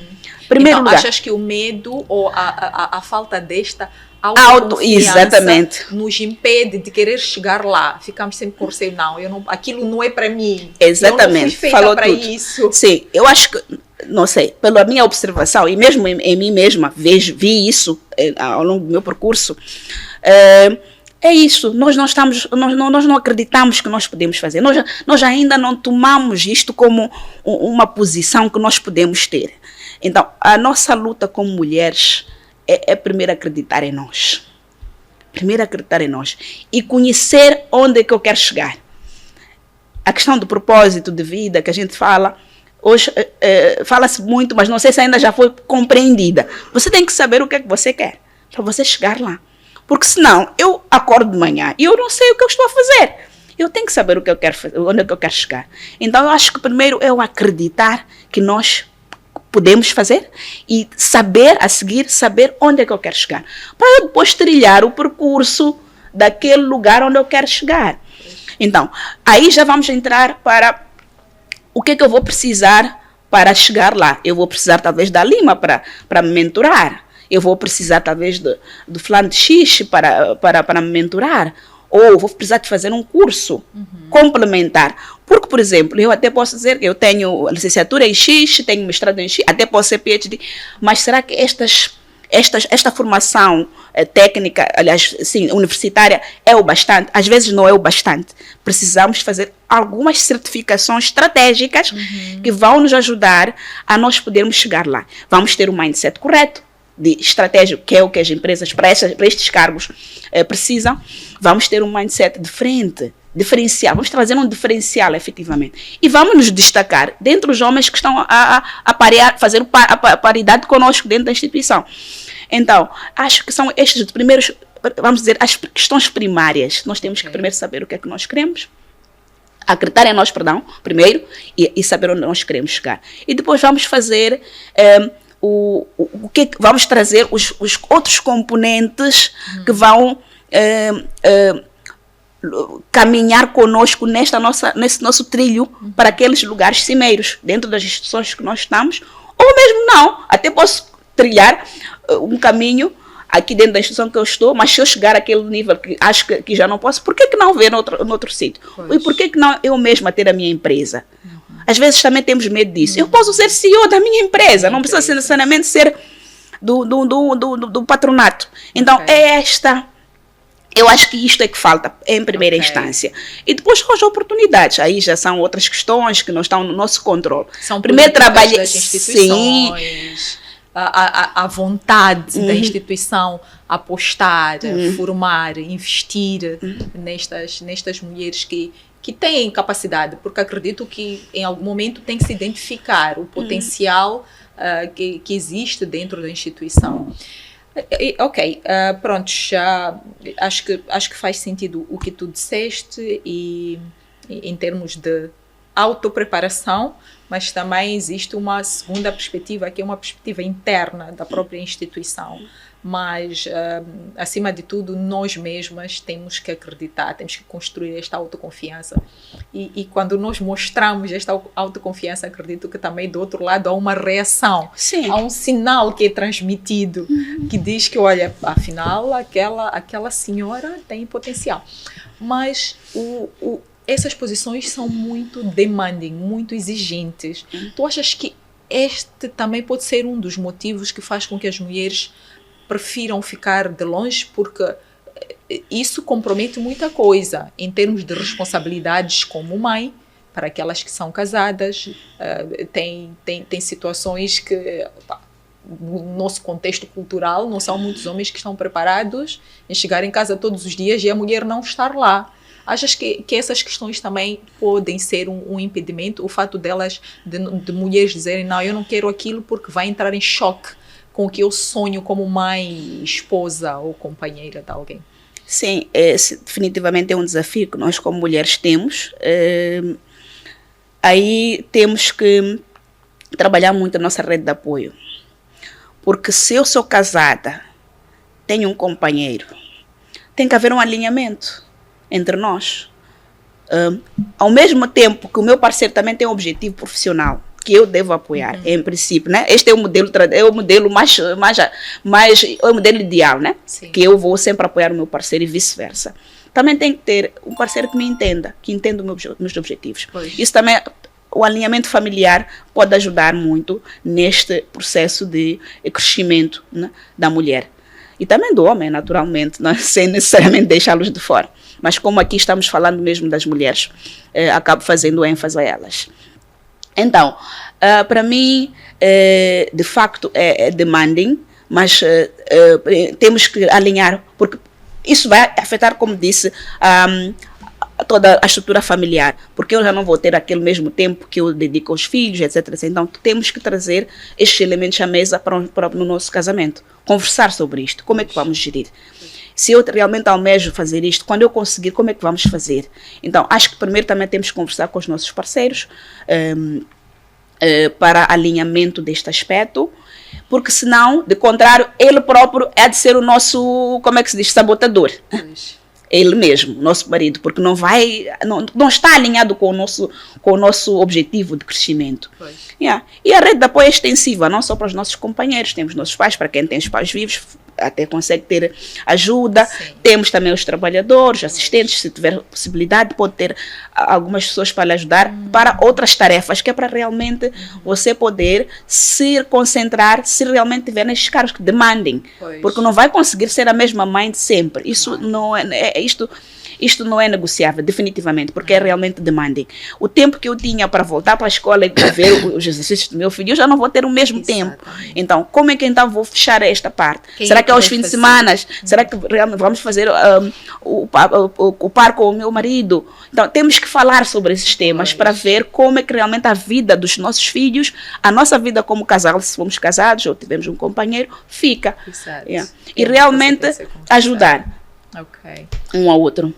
Primeiro lugar, achas que o medo ou a falta desta autoconfiança nos impede de querer chegar lá? Ficamos sempre com receio, aquilo não é para mim. Exatamente. Eu não fui feita para isso. Sim, eu acho que, não sei, pela minha observação, e mesmo em mim mesma, vi isso ao longo do meu percurso, é isso, nós não acreditamos que nós podemos fazer, nós ainda não tomamos isto como uma posição que nós podemos ter. Então, a nossa luta como mulheres é primeiro acreditar em nós. Primeiro acreditar em nós e conhecer onde é que eu quero chegar. A questão do propósito de vida que a gente fala, hoje fala-se muito, mas não sei se ainda já foi compreendida. Você tem que saber o que é que você quer para você chegar lá. Porque senão, eu acordo de manhã e eu não sei o que eu estou a fazer. Eu tenho que saber o que eu quero fazer, onde é que eu quero chegar. Então, eu acho que primeiro é eu acreditar que nós podemos fazer e saber a seguir, saber onde é que eu quero chegar. Para eu depois trilhar o percurso daquele lugar onde eu quero chegar. Então, aí já vamos entrar para o que é que eu vou precisar para chegar lá. Eu vou precisar talvez da Lima para me mentorar. Eu vou precisar talvez do fulano de X para me mentorar. Ou vou precisar de fazer um curso complementar. Porque, por exemplo, eu até posso dizer que eu tenho licenciatura em X, tenho mestrado em X, até posso ser PhD, mas será que esta formação técnica, aliás, sim, universitária, é o bastante? Às vezes não é o bastante. Precisamos fazer algumas certificações estratégicas que vão nos ajudar a nós podermos chegar lá. Vamos ter um mindset correto, de estratégia, que é o que as empresas para estes cargos precisam. Vamos ter um mindset diferente, diferencial. Vamos trazer um diferencial, efetivamente. E vamos nos destacar dentro dos homens que estão a fazer a paridade conosco dentro da instituição. Então, acho que são estes os primeiros, vamos dizer, as questões primárias. Nós temos que primeiro saber o que é que nós queremos, acreditar em nós, primeiro, e saber onde nós queremos chegar. E depois vamos fazer... vamos trazer os outros componentes que vão caminhar conosco nesse nosso trilho para aqueles lugares cimeiros, dentro das instituições que nós estamos, ou mesmo não, até posso trilhar um caminho aqui dentro da instituição que eu estou, mas se eu chegar àquele nível que acho que já não posso, por que não ver noutro sítio? E por que não eu mesma ter a minha empresa? Às vezes também temos medo disso. Eu posso ser CEO da minha empresa, não precisa necessariamente ser do patronato. Então, eu acho que isto é que falta em primeira instância. E depois as oportunidades. Aí já são outras questões que não estão no nosso controle. São primeiro trabalho das instituições, a vontade da instituição apostar, formar, investir nestas mulheres que têm capacidade, porque acredito que em algum momento tem que se identificar o potencial que existe dentro da instituição. Ok, pronto, já acho que faz sentido o que tu disseste e em termos de autopreparação, mas também existe uma segunda perspectiva, que é uma perspectiva interna da própria instituição. Mas, acima de tudo, nós mesmas temos que acreditar, temos que construir esta autoconfiança. E quando nós mostramos esta autoconfiança, acredito que também do outro lado há uma reação. Sim. Há um sinal que é transmitido, que diz que, olha, afinal, aquela senhora tem potencial. Mas essas posições são muito demanding, muito exigentes. Tu achas que este também pode ser um dos motivos que faz com que as mulheres prefiram ficar de longe, porque isso compromete muita coisa em termos de responsabilidades como mãe, para aquelas que são casadas. Tem situações que, no nosso contexto cultural, não são muitos homens que estão preparados em chegar em casa todos os dias e a mulher não estar lá. Achas que essas questões também podem ser um impedimento? O fato delas, de mulheres dizerem, não, eu não quero aquilo porque vai entrar em choque com o que eu sonho como mãe, esposa ou companheira de alguém? Sim, esse definitivamente é um desafio que nós como mulheres temos. Aí temos que trabalhar muito a nossa rede de apoio. Porque se eu sou casada, tenho um companheiro, tem que haver um alinhamento entre nós. Ao mesmo tempo que o meu parceiro também tem um objetivo profissional que eu devo apoiar, em princípio, né? Este é o modelo mais é o modelo ideal, né? Sim. Que eu vou sempre apoiar o meu parceiro e vice-versa. Também tem que ter um parceiro que me entenda, que entenda os meus objetivos. Pois. Isso também, o alinhamento familiar pode ajudar muito neste processo de crescimento, né, da mulher. E também do homem, naturalmente, não, sem necessariamente deixá-los de fora. Mas como aqui estamos falando mesmo das mulheres, acabo fazendo ênfase a elas. Então, para mim, de facto, é demanding, mas temos que alinhar, porque isso vai afetar, como disse, toda a estrutura familiar, porque eu já não vou ter aquele mesmo tempo que eu dedico aos filhos, etc. Então, temos que trazer estes elementos à mesa no nosso casamento. Conversar sobre isto. Como é que vamos gerir? Se eu realmente almejo fazer isto, quando eu conseguir, como é que vamos fazer? Então, acho que primeiro também temos que conversar com os nossos parceiros para alinhamento deste aspecto, porque senão, de contrário, ele próprio é de ser o nosso, como é que se diz, sabotador. Ele mesmo, nosso marido, porque não está alinhado com o nosso objetivo de crescimento. Yeah. E a rede de apoio é extensiva, não só para os nossos companheiros, temos nossos pais, para quem tem os pais vivos, até consegue ter ajuda. Sim. Temos também os trabalhadores, assistentes, se tiver possibilidade, pode ter algumas pessoas para lhe ajudar para outras tarefas, que é para realmente você poder se concentrar, se realmente tiver nesses cargos que demandem. Porque não vai conseguir ser a mesma mãe de sempre. Isso não isto não é negociável, definitivamente, porque é realmente demanding. O tempo que eu tinha para voltar para a escola e ver os exercícios do meu filho, eu já não vou ter o mesmo tempo. Então, como é que então vou fechar esta parte? Será que é aos fins de semana? Será que vamos fazer o par com o meu marido? Então, temos que falar sobre esses temas para ver como é que realmente a vida dos nossos filhos, a nossa vida como casal, se fomos casados ou tivemos um companheiro, fica. Yeah. E realmente ajudar. Um ao outro.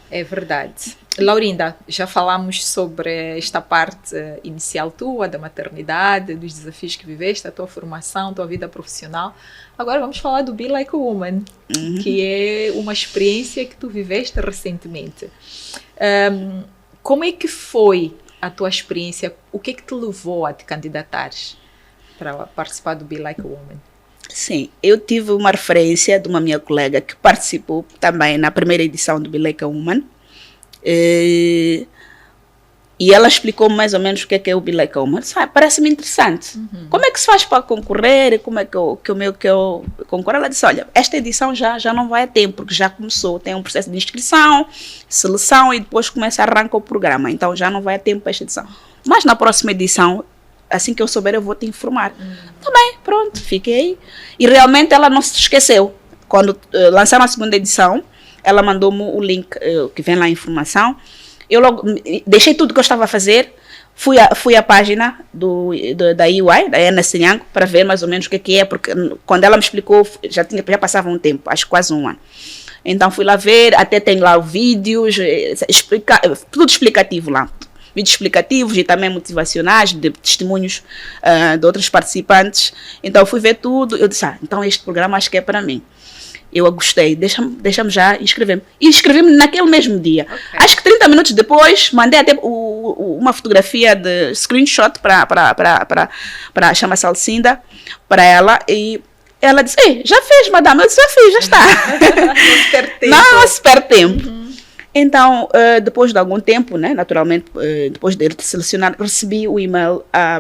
É verdade. Laurinda, já falamos sobre esta parte inicial tua, da maternidade, dos desafios que viveste, a tua formação, a tua vida profissional. Agora vamos falar do Be Like a Woman, que é uma experiência que tu viveste recentemente. Como é que foi a tua experiência? O que é que te levou a te candidatares para participar do Be Like a Woman? Sim, eu tive uma referência de uma minha colega que participou também na primeira edição do Be Like a Woman. E ela explicou mais ou menos o que é o Be Like a Woman. Parece-me interessante. Como é que se faz para concorrer? Como é que eu concorro? Ela disse, olha, esta edição já não vai a tempo, porque já começou, tem um processo de inscrição, seleção e depois arranca o programa. Então já não vai a tempo para esta edição. Mas na próxima edição, assim que eu souber, eu vou te informar. Tá bem, pronto, fiquei. E realmente ela não se esqueceu. Quando lançaram a segunda edição, ela mandou-me o link que vem lá a informação. Eu logo deixei tudo que eu estava a fazer, fui à página da EY, da Ernst & Young, para ver mais ou menos o que é, porque quando ela me explicou, já passava um tempo, acho quase um ano. Então fui lá ver, até tem lá vídeos, tudo explicativo lá. Vídeos explicativos e também motivacionais, de testemunhos de outros participantes. Então, eu fui ver tudo. Eu disse, então este programa acho que é para mim. Eu gostei, deixa-me já inscrever-me. E inscrevi-me naquele mesmo dia. Acho que 30 minutos depois, mandei até uma fotografia de screenshot para chama-se Alcinda, para ela. E ela disse, já fez, madame? Eu disse, já fiz, já está. Não se perde tempo. Então, depois de algum tempo, né, naturalmente, depois de ele te selecionar, recebi o e-mail a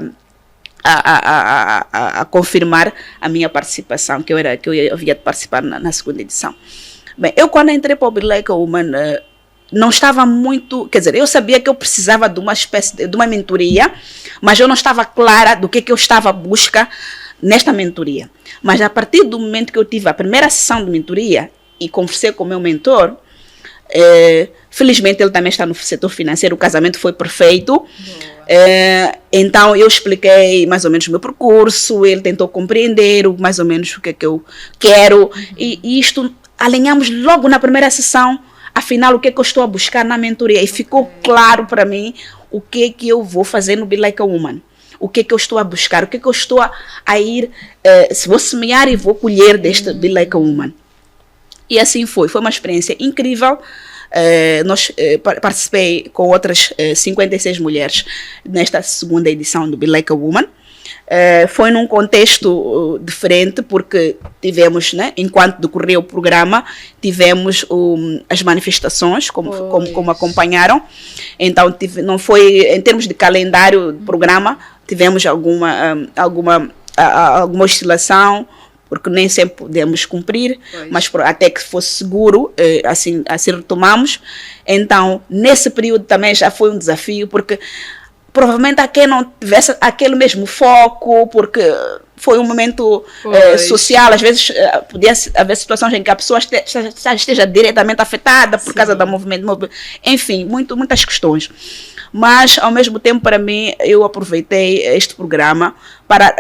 confirmar a minha participação, que eu havia de participar na segunda edição. Bem, eu quando entrei para o Be Like a Woman, não estava muito, quer dizer, eu sabia que eu precisava de uma espécie de uma mentoria, mas eu não estava clara do que eu estava à busca nesta mentoria. Mas a partir do momento que eu tive a primeira sessão de mentoria e conversei com o meu mentor, felizmente ele também está no setor financeiro, o casamento foi perfeito. Então eu expliquei mais ou menos o meu percurso, ele tentou compreender mais ou menos o que é que eu quero, e isto alinhamos logo na primeira sessão, afinal o que é que eu estou a buscar na mentoria, e ficou claro para mim o que é que eu vou fazer no Be Like a Woman, o que é que eu estou a buscar, o que é que eu estou a ir, se vou semear e vou colher deste Be Like a Woman. E assim foi uma experiência incrível. Participei com outras 56 mulheres nesta segunda edição do Be Like a Woman. Foi num contexto diferente, porque tivemos, né, enquanto decorreu o programa, tivemos as manifestações, como acompanharam. Então, não foi, em termos de calendário do programa, tivemos alguma oscilação, porque nem sempre podemos cumprir, Pois. mas até que fosse seguro, assim retomamos. Então, nesse período também já foi um desafio, porque provavelmente há quem não tivesse aquele mesmo foco, porque foi um momento social, às vezes podia haver situações em que a pessoa esteja diretamente afetada por causa do movimento, enfim, muitas questões. Mas, ao mesmo tempo, para mim, eu aproveitei este programa para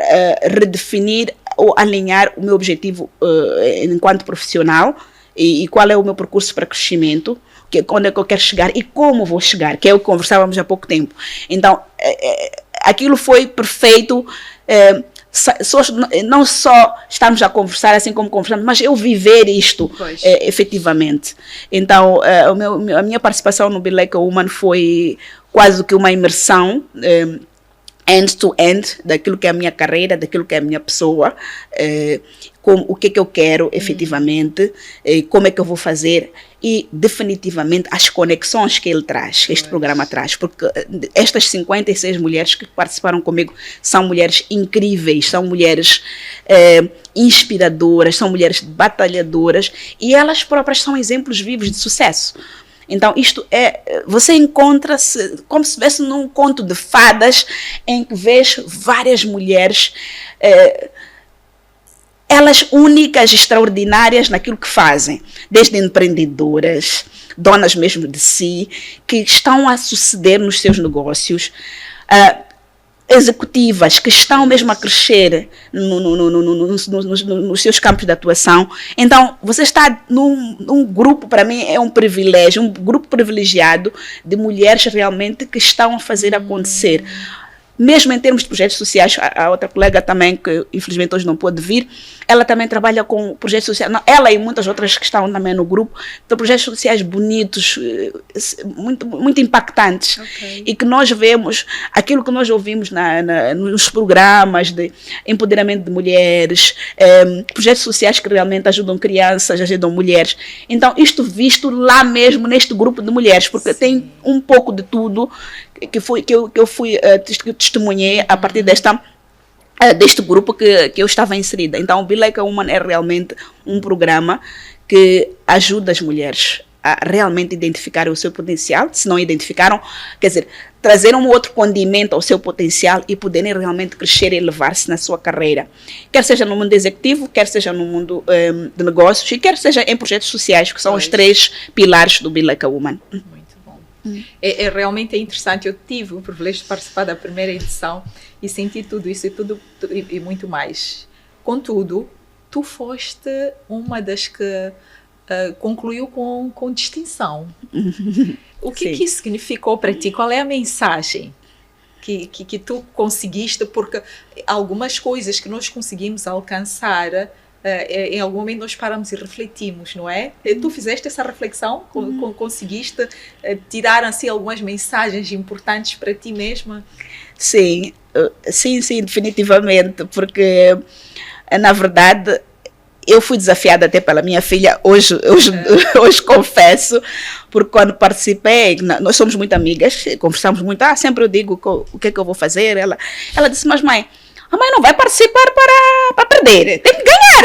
redefinir ou alinhar o meu objetivo enquanto profissional e qual é o meu percurso para crescimento, onde é que eu quero chegar e como vou chegar, que é o que conversávamos há pouco tempo. Então, aquilo foi perfeito, não só estarmos a conversar assim como conversamos, mas eu viver isto efetivamente. Então, a minha participação no Be Like a Woman foi quase que uma imersão end-to-end daquilo que é a minha carreira, daquilo que é a minha pessoa, o que é que eu quero efetivamente, como é que eu vou fazer e definitivamente as conexões que ele traz, que este programa traz, porque estas 56 mulheres que participaram comigo são mulheres incríveis, são mulheres inspiradoras, são mulheres batalhadoras e elas próprias são exemplos vivos de sucesso. Então, você encontra-se como se estivesse num conto de fadas em que vês várias mulheres, elas únicas, extraordinárias naquilo que fazem, desde empreendedoras, donas mesmo de si, que estão a suceder nos seus negócios, executivas que estão mesmo a crescer nos seus campos de atuação. Então, você está num grupo, para mim é um privilégio, um grupo privilegiado de mulheres realmente que estão a fazer acontecer. Mesmo em termos de projetos sociais, a outra colega também, que infelizmente hoje não pôde vir, ela também trabalha com projetos sociais, ela e muitas outras que estão também no grupo, então, projetos sociais bonitos, muito impactantes, e que nós vemos, aquilo que nós ouvimos nos programas de empoderamento de mulheres, projetos sociais que realmente ajudam crianças, ajudam mulheres. Então, isto visto lá mesmo neste grupo de mulheres, porque tem um pouco de tudo que eu fui testemunhei a partir deste grupo que eu estava inserida. Então, o Be Like a Woman é realmente um programa que ajuda as mulheres a realmente identificarem o seu potencial. Se não identificaram, quer dizer, trazer um outro condimento ao seu potencial e poderem realmente crescer e elevar-se na sua carreira. Quer seja no mundo executivo, quer seja no mundo de negócios e quer seja em projetos sociais, que são os 3 pilares do Be Like a Woman. Realmente interessante. Eu tive o privilégio de participar da primeira edição e senti tudo isso e muito mais. Contudo, tu foste uma das que concluiu com distinção. O que isso significou para ti? Qual é a mensagem que tu conseguiste? Porque algumas coisas que nós conseguimos alcançar, em algum momento nós paramos e refletimos, não é? Tu fizeste essa reflexão? Conseguiste tirar assim algumas mensagens importantes para ti mesma? Sim, definitivamente, porque na verdade eu fui desafiada até pela minha filha, hoje confesso, porque quando participei, nós somos muito amigas, conversamos muito, sempre eu digo o que é que eu vou fazer, ela disse, mas mãe, a mãe não vai participar para perder, tem que ganhar.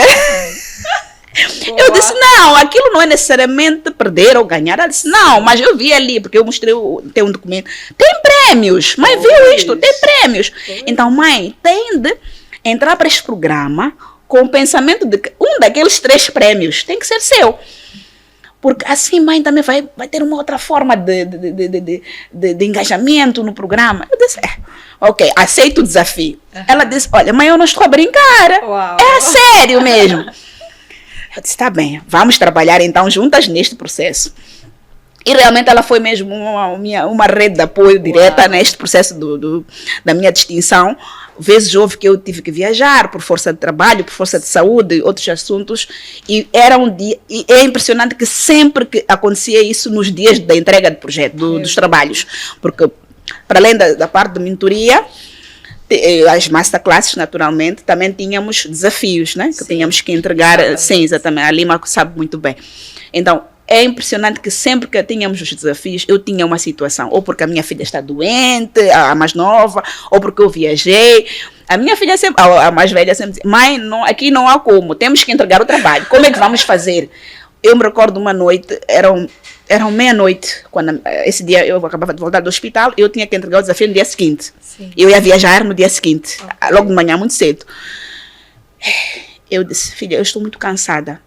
Eu disse, não, aquilo não é necessariamente perder ou ganhar. Ela disse, não, mas eu vi ali, porque eu mostrei, tem um documento, tem prêmios, mãe viu isto, tem prêmios. Então, mãe, tem de entrar para este programa com o pensamento de que um daqueles 3 prêmios tem que ser seu. Porque assim, mãe também vai ter uma outra forma de engajamento no programa. Eu disse, ok, aceito o desafio. Ela disse, olha, mãe, eu não estou a brincar. Uau. É sério mesmo. Eu disse, tá bem, vamos trabalhar então juntas neste processo. E realmente ela foi mesmo uma rede de apoio direta neste processo da minha distinção. Vezes houve que eu tive que viajar por força de trabalho, por força de saúde, outros assuntos. E era um dia. E é impressionante que sempre que acontecia isso nos dias da entrega de projeto, dos trabalhos. Porque, para além da parte de mentoria, as masterclasses, naturalmente, também tínhamos desafios, né? Que tínhamos que entregar. Sim, exatamente. A Lima sabe muito bem. Então, é impressionante que sempre que tínhamos os desafios, eu tinha uma situação, ou porque a minha filha está doente, a mais nova, ou porque eu viajei. A minha filha sempre, a mais velha sempre dizia, mãe, não, aqui não há como, temos que entregar o trabalho, como é que vamos fazer? Eu me recordo uma noite, eram meia-noite, quando esse dia eu acabava de voltar do hospital, eu tinha que entregar o desafio no dia seguinte. Sim. Eu ia viajar no dia seguinte, logo de manhã, muito cedo. Eu disse, filha, eu estou muito cansada.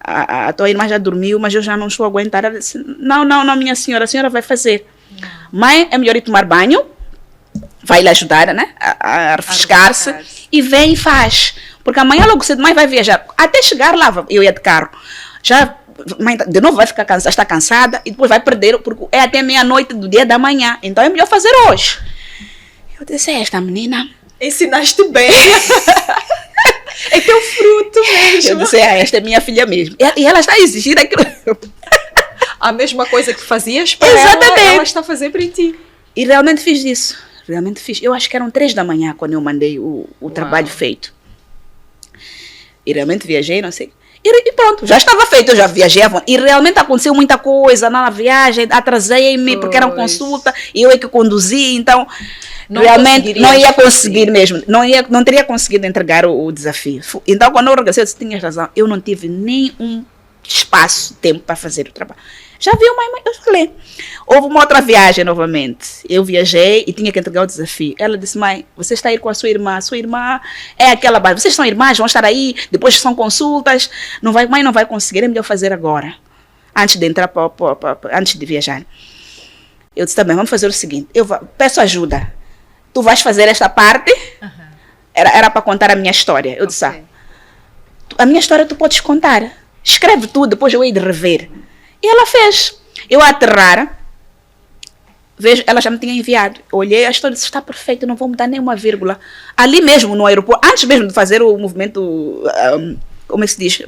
A tua irmã já dormiu, mas eu já não estou a aguentar. Ela disse, não, minha senhora, a senhora vai fazer. Mãe, é melhor ir tomar banho, vai lhe ajudar, né, a refrescar-se, e vem e faz. Porque amanhã logo cedo, mãe vai viajar. Até chegar lá, eu ia de carro. Já, mãe, de novo vai ficar cansada, está cansada, e depois vai perder, porque é até meia-noite do dia da manhã. Então é melhor fazer hoje. Eu disse, esta menina... Ensinaste bem. É teu fruto mesmo. Eu disse, esta é minha filha mesmo. E ela está a exigir aquilo. A mesma coisa que fazias para ela está a fazer para ti. E realmente fiz isso. Realmente fiz. Eu acho que eram 3 da manhã quando eu mandei o trabalho feito. E realmente viajei, não sei. E pronto, já estava feito, eu já viajei. E realmente aconteceu muita coisa na viagem, atrasei-me porque era uma consulta, e eu é que conduzi, então realmente não ia conseguir mesmo, não teria conseguido entregar o desafio. Então quando eu regressei, eu disse, tinhas razão, eu não tive nenhum espaço, tempo para fazer o trabalho. Já viu, mãe? Eu falei. Houve uma outra viagem novamente. Eu viajei e tinha que entregar o desafio. Ela disse, mãe, você está a ir com a sua irmã. Sua irmã é aquela base. Vocês são irmãs, vão estar aí. Depois são consultas. Mãe não vai conseguir. É melhor fazer agora. Antes de entrar, antes de viajar. Eu disse, tá bem, vamos fazer o seguinte. Eu peço ajuda. Tu vais fazer esta parte. Era para contar a minha história. Eu disse, a minha história tu podes contar. Escreve tudo, depois eu hei de rever. E ela fez. Eu a aterrar, vejo, ela já me tinha enviado. Olhei a história, disse, está perfeito, não vou mudar nenhuma vírgula. Ali mesmo, no aeroporto, antes mesmo de fazer o movimento, como é que se diz,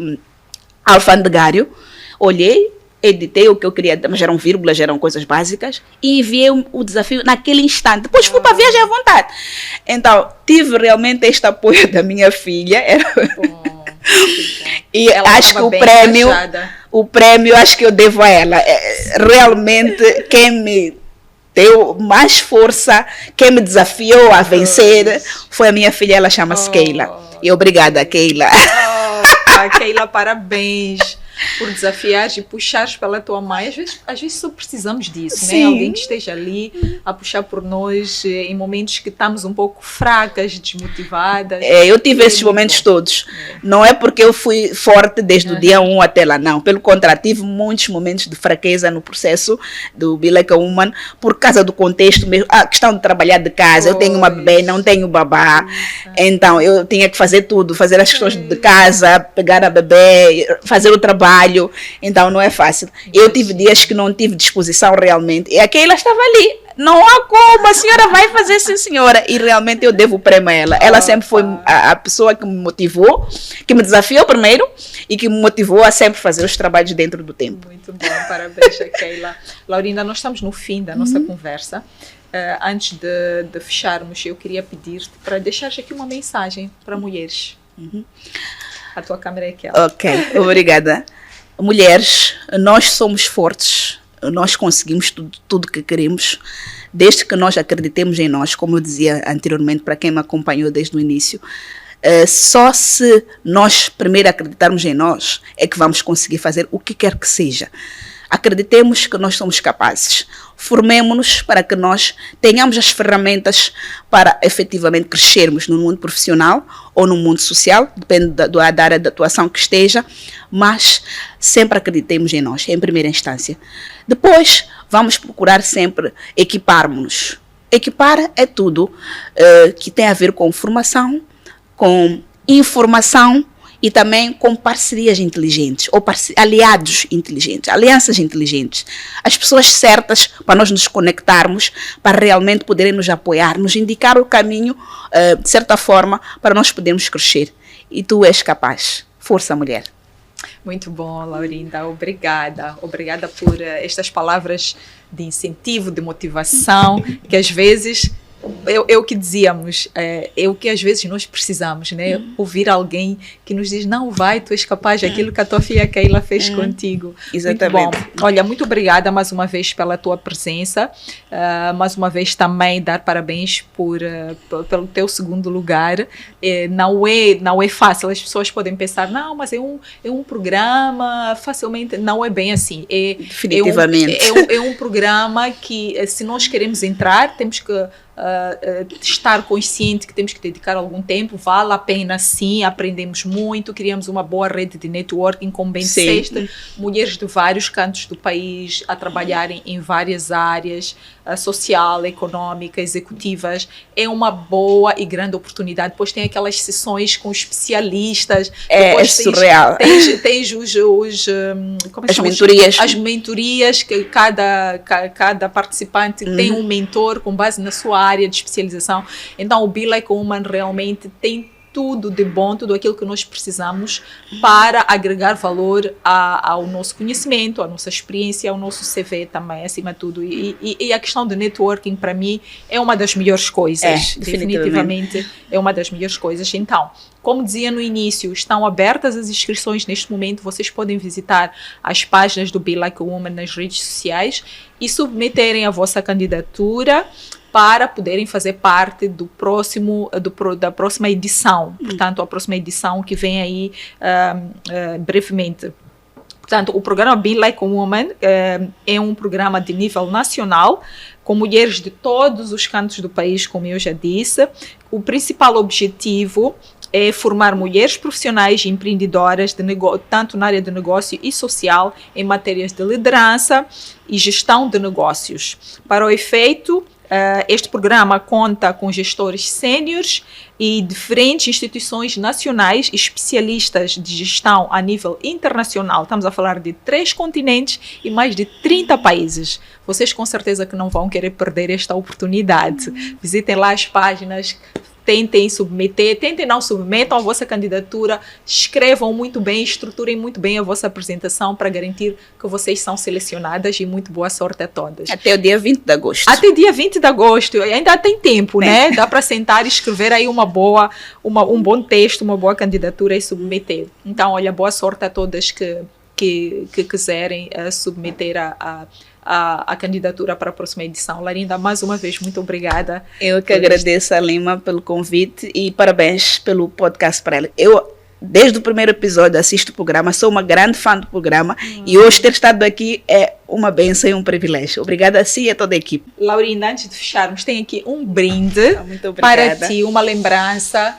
alfandegário, olhei, editei o que eu queria, mas eram vírgulas, eram coisas básicas, e enviei o desafio naquele instante. Depois fui para a viagem à vontade. Então, tive realmente este apoio da minha filha. E ela acho que o prêmio acho que eu devo a ela. Realmente quem me deu mais força, quem me desafiou a vencer foi a minha filha, ela chama-se Keila. E obrigada, Keila. Keila, parabéns por desafiares e puxares pela tua mãe. Às vezes só precisamos disso, né? Alguém que esteja ali a puxar por nós em momentos que estamos um pouco fracas, desmotivadas. Eu tive esses momentos todos. Não é porque eu fui forte desde o dia 1 até lá, não. Pelo contrário, tive muitos momentos de fraqueza no processo do Be Like a Woman, por causa do contexto mesmo, a questão de trabalhar de casa. Eu tenho uma bebê, não tenho babá. Então, eu tinha que fazer tudo, fazer as questões de casa, pegar a bebê, fazer o trabalho. Então não é fácil. Eu tive dias que não tive disposição realmente. E aquela estava ali. Não há como, a senhora vai fazer, sim senhora. E realmente eu devo o prêmio a ela. Ela sempre foi a pessoa que me motivou, que me desafiou primeiro e que me motivou a sempre fazer os trabalhos dentro do tempo. Muito bom, parabéns a Keila. Laurinda, nós estamos no fim da nossa conversa. Antes de fecharmos, eu queria pedir-te para deixares aqui uma mensagem para mulheres. A tua câmera é aquela. Ok, obrigada. Mulheres, nós somos fortes, nós conseguimos tudo que queremos, desde que nós acreditemos em nós, como eu dizia anteriormente, para quem me acompanhou desde o início. Só se nós primeiro acreditarmos em nós, é que vamos conseguir fazer o que quer que seja. Acreditemos que nós somos capazes. Formemo-nos para que nós tenhamos as ferramentas para efetivamente crescermos no mundo profissional ou no mundo social, depende da área de atuação que esteja, mas sempre acreditemos em nós, em primeira instância. Depois, vamos procurar sempre equiparmos-nos. Equipar é tudo que tem a ver com formação, com informação, e também com parcerias inteligentes, ou aliados inteligentes, alianças inteligentes. As pessoas certas para nós nos conectarmos, para realmente poderem nos apoiar, nos indicar o caminho, de certa forma, para nós podermos crescer. E tu és capaz. Força, mulher. Muito bom, Laurinda. Obrigada. Obrigada por estas palavras de incentivo, de motivação, que às vezes é o que dizíamos, é o que às vezes nós precisamos, né? Ouvir alguém que nos diz, não, vai, tu és capaz, aquilo que a tua filha Keila fez contigo. Exatamente. Muito bom. Olha, muito obrigada mais uma vez pela tua presença, mais uma vez também dar parabéns pelo teu segundo lugar. Não é fácil, as pessoas podem pensar, não, mas é um programa, facilmente, não é bem assim. Definitivamente. É um programa que, se nós queremos entrar, temos que estar consciente que temos que dedicar algum tempo, vale a pena sim, aprendemos muito, criamos uma boa rede de networking, como bem disseste, mulheres de vários cantos do país a trabalharem em várias áreas, social, econômica, executivas, é uma boa e grande oportunidade. Depois tem aquelas sessões com especialistas, é surreal. Tens as mentorias que cada participante tem um mentor com base na sua área de especialização. Então o Be Like a Woman realmente tem tudo de bom, tudo aquilo que nós precisamos para agregar valor ao nosso conhecimento, à nossa experiência, ao nosso CV também, acima de tudo. E a questão do networking, para mim, é uma das melhores coisas. Definitivamente é uma das melhores coisas. Então, como dizia no início, estão abertas as inscrições neste momento. Vocês podem visitar as páginas do Be Like a Woman nas redes sociais e submeterem a vossa candidatura para poderem fazer parte da próxima edição. Portanto, a próxima edição que vem aí brevemente. Portanto, o programa Be Like a Woman é um programa de nível nacional, com mulheres de todos os cantos do país, como eu já disse. O principal objetivo é formar mulheres profissionais e empreendedoras, tanto na área de negócio e social, em matérias de liderança e gestão de negócios. Para o efeito, este programa conta com gestores sêniores e diferentes instituições nacionais, especialistas de gestão a nível internacional. Estamos a falar de 3 continentes e mais de 30 países. Vocês com certeza que não vão querer perder esta oportunidade. Visitem lá as páginas, tentem não submetam a vossa candidatura, escrevam muito bem, estruturem muito bem a vossa apresentação para garantir que vocês são selecionadas, e muito boa sorte a todas. Até o dia 20 de agosto. Até dia 20 de agosto, ainda tem tempo, né? Dá para sentar e escrever aí um bom texto, uma boa candidatura e submeter. Então, olha, boa sorte a todas que quiserem submeter a candidatura para a próxima edição. Larinda, mais uma vez, muito obrigada. Eu que agradeço a Lima pelo convite e parabéns pelo podcast para ela. Eu, desde o primeiro episódio, assisto o programa, sou uma grande fã do programa e hoje ter estado aqui é uma bênção e um privilégio. Obrigada a si e a toda a equipe. Laurinda, antes de fecharmos, tem aqui um brinde para ti, uma lembrança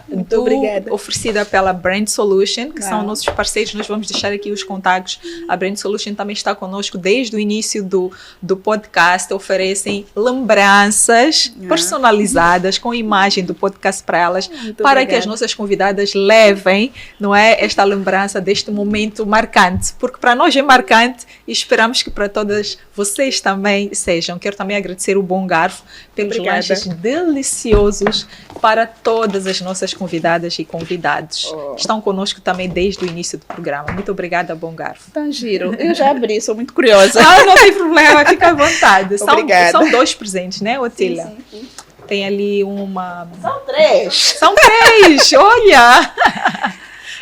oferecida pela Brand Solution, que são nossos parceiros. Nós vamos deixar aqui os contactos. A Brand Solution também está conosco desde o início do podcast. Oferecem lembranças personalizadas com imagem do podcast para elas, para que as nossas convidadas levem, não é, esta lembrança deste momento marcante, porque para nós é marcante e esperamos que para todas vocês também sejam. Quero também agradecer o Bom Garfo pelos lanches deliciosos para todas as nossas convidadas e convidados. Estão conosco também desde o início do programa. Muito obrigada, Bom Garfo. Tá giro. Eu já abri, sou muito curiosa. Não tem problema, fica à vontade. São 2 presentes, né, Otília? Sim. Tem ali uma... São 3. São 3, olha!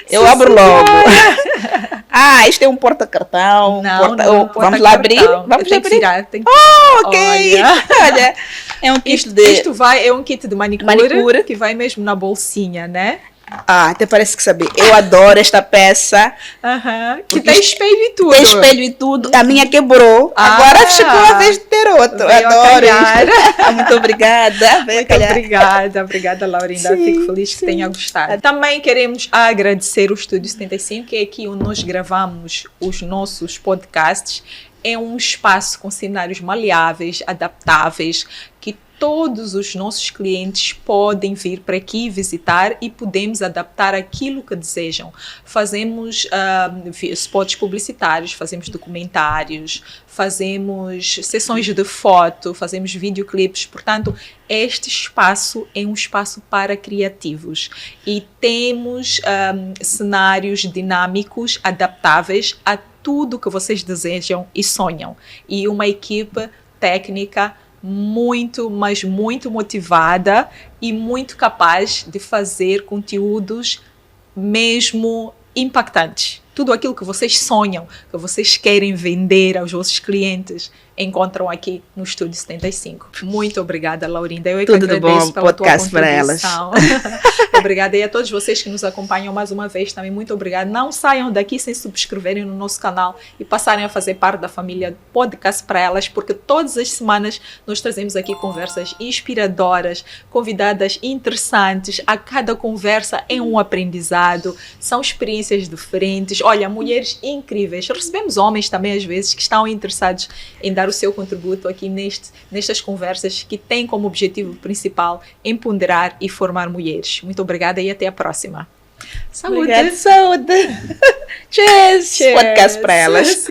Eu abro logo. Este é um porta-cartão. Vamos lá abrir? Vamos abrir? Tirar, ok. Olha, é um kit é um kit de manicure que vai mesmo na bolsinha, né? Até parece que saber. Eu adoro esta peça. Que tem espelho e tudo. Tem espelho e tudo. A minha quebrou. Agora chegou a vez de ter outro. Eu adoro isso. Muito obrigada. Obrigada, Laurinda. Fico feliz que tenha gostado. Também queremos agradecer o Estúdio 75, que é aqui onde nós gravamos os nossos podcasts. É um espaço com cenários maleáveis, adaptáveis, que todos os nossos clientes podem vir para aqui visitar e podemos adaptar aquilo que desejam. Fazemos spots publicitários, fazemos documentários, fazemos sessões de foto, fazemos videoclipes. Portanto, este espaço é um espaço para criativos e temos cenários dinâmicos, adaptáveis a tudo que vocês desejam e sonham. E uma equipe técnica muito, mas muito motivada e muito capaz de fazer conteúdos mesmo impactantes. Tudo aquilo que vocês sonham, que vocês querem vender aos vossos clientes, encontram aqui no Estúdio 75. Muito obrigada, Laurinda. Eu Tudo de bom, pela podcast tua para elas. Obrigada. E a todos vocês que nos acompanham mais uma vez também, muito obrigada. Não saiam daqui sem subscreverem no nosso canal e passarem a fazer parte da família Podcast para Elas, porque todas as semanas nós trazemos aqui conversas inspiradoras, convidadas interessantes. A cada conversa é um aprendizado, são experiências diferentes. Olha, mulheres incríveis. Recebemos homens também, às vezes, que estão interessados em dar o seu contributo aqui nestas conversas que têm como objetivo principal empoderar e formar mulheres. Muito obrigada e até a próxima. Saúde! Obrigada, saúde! Cheers! Podcast para elas.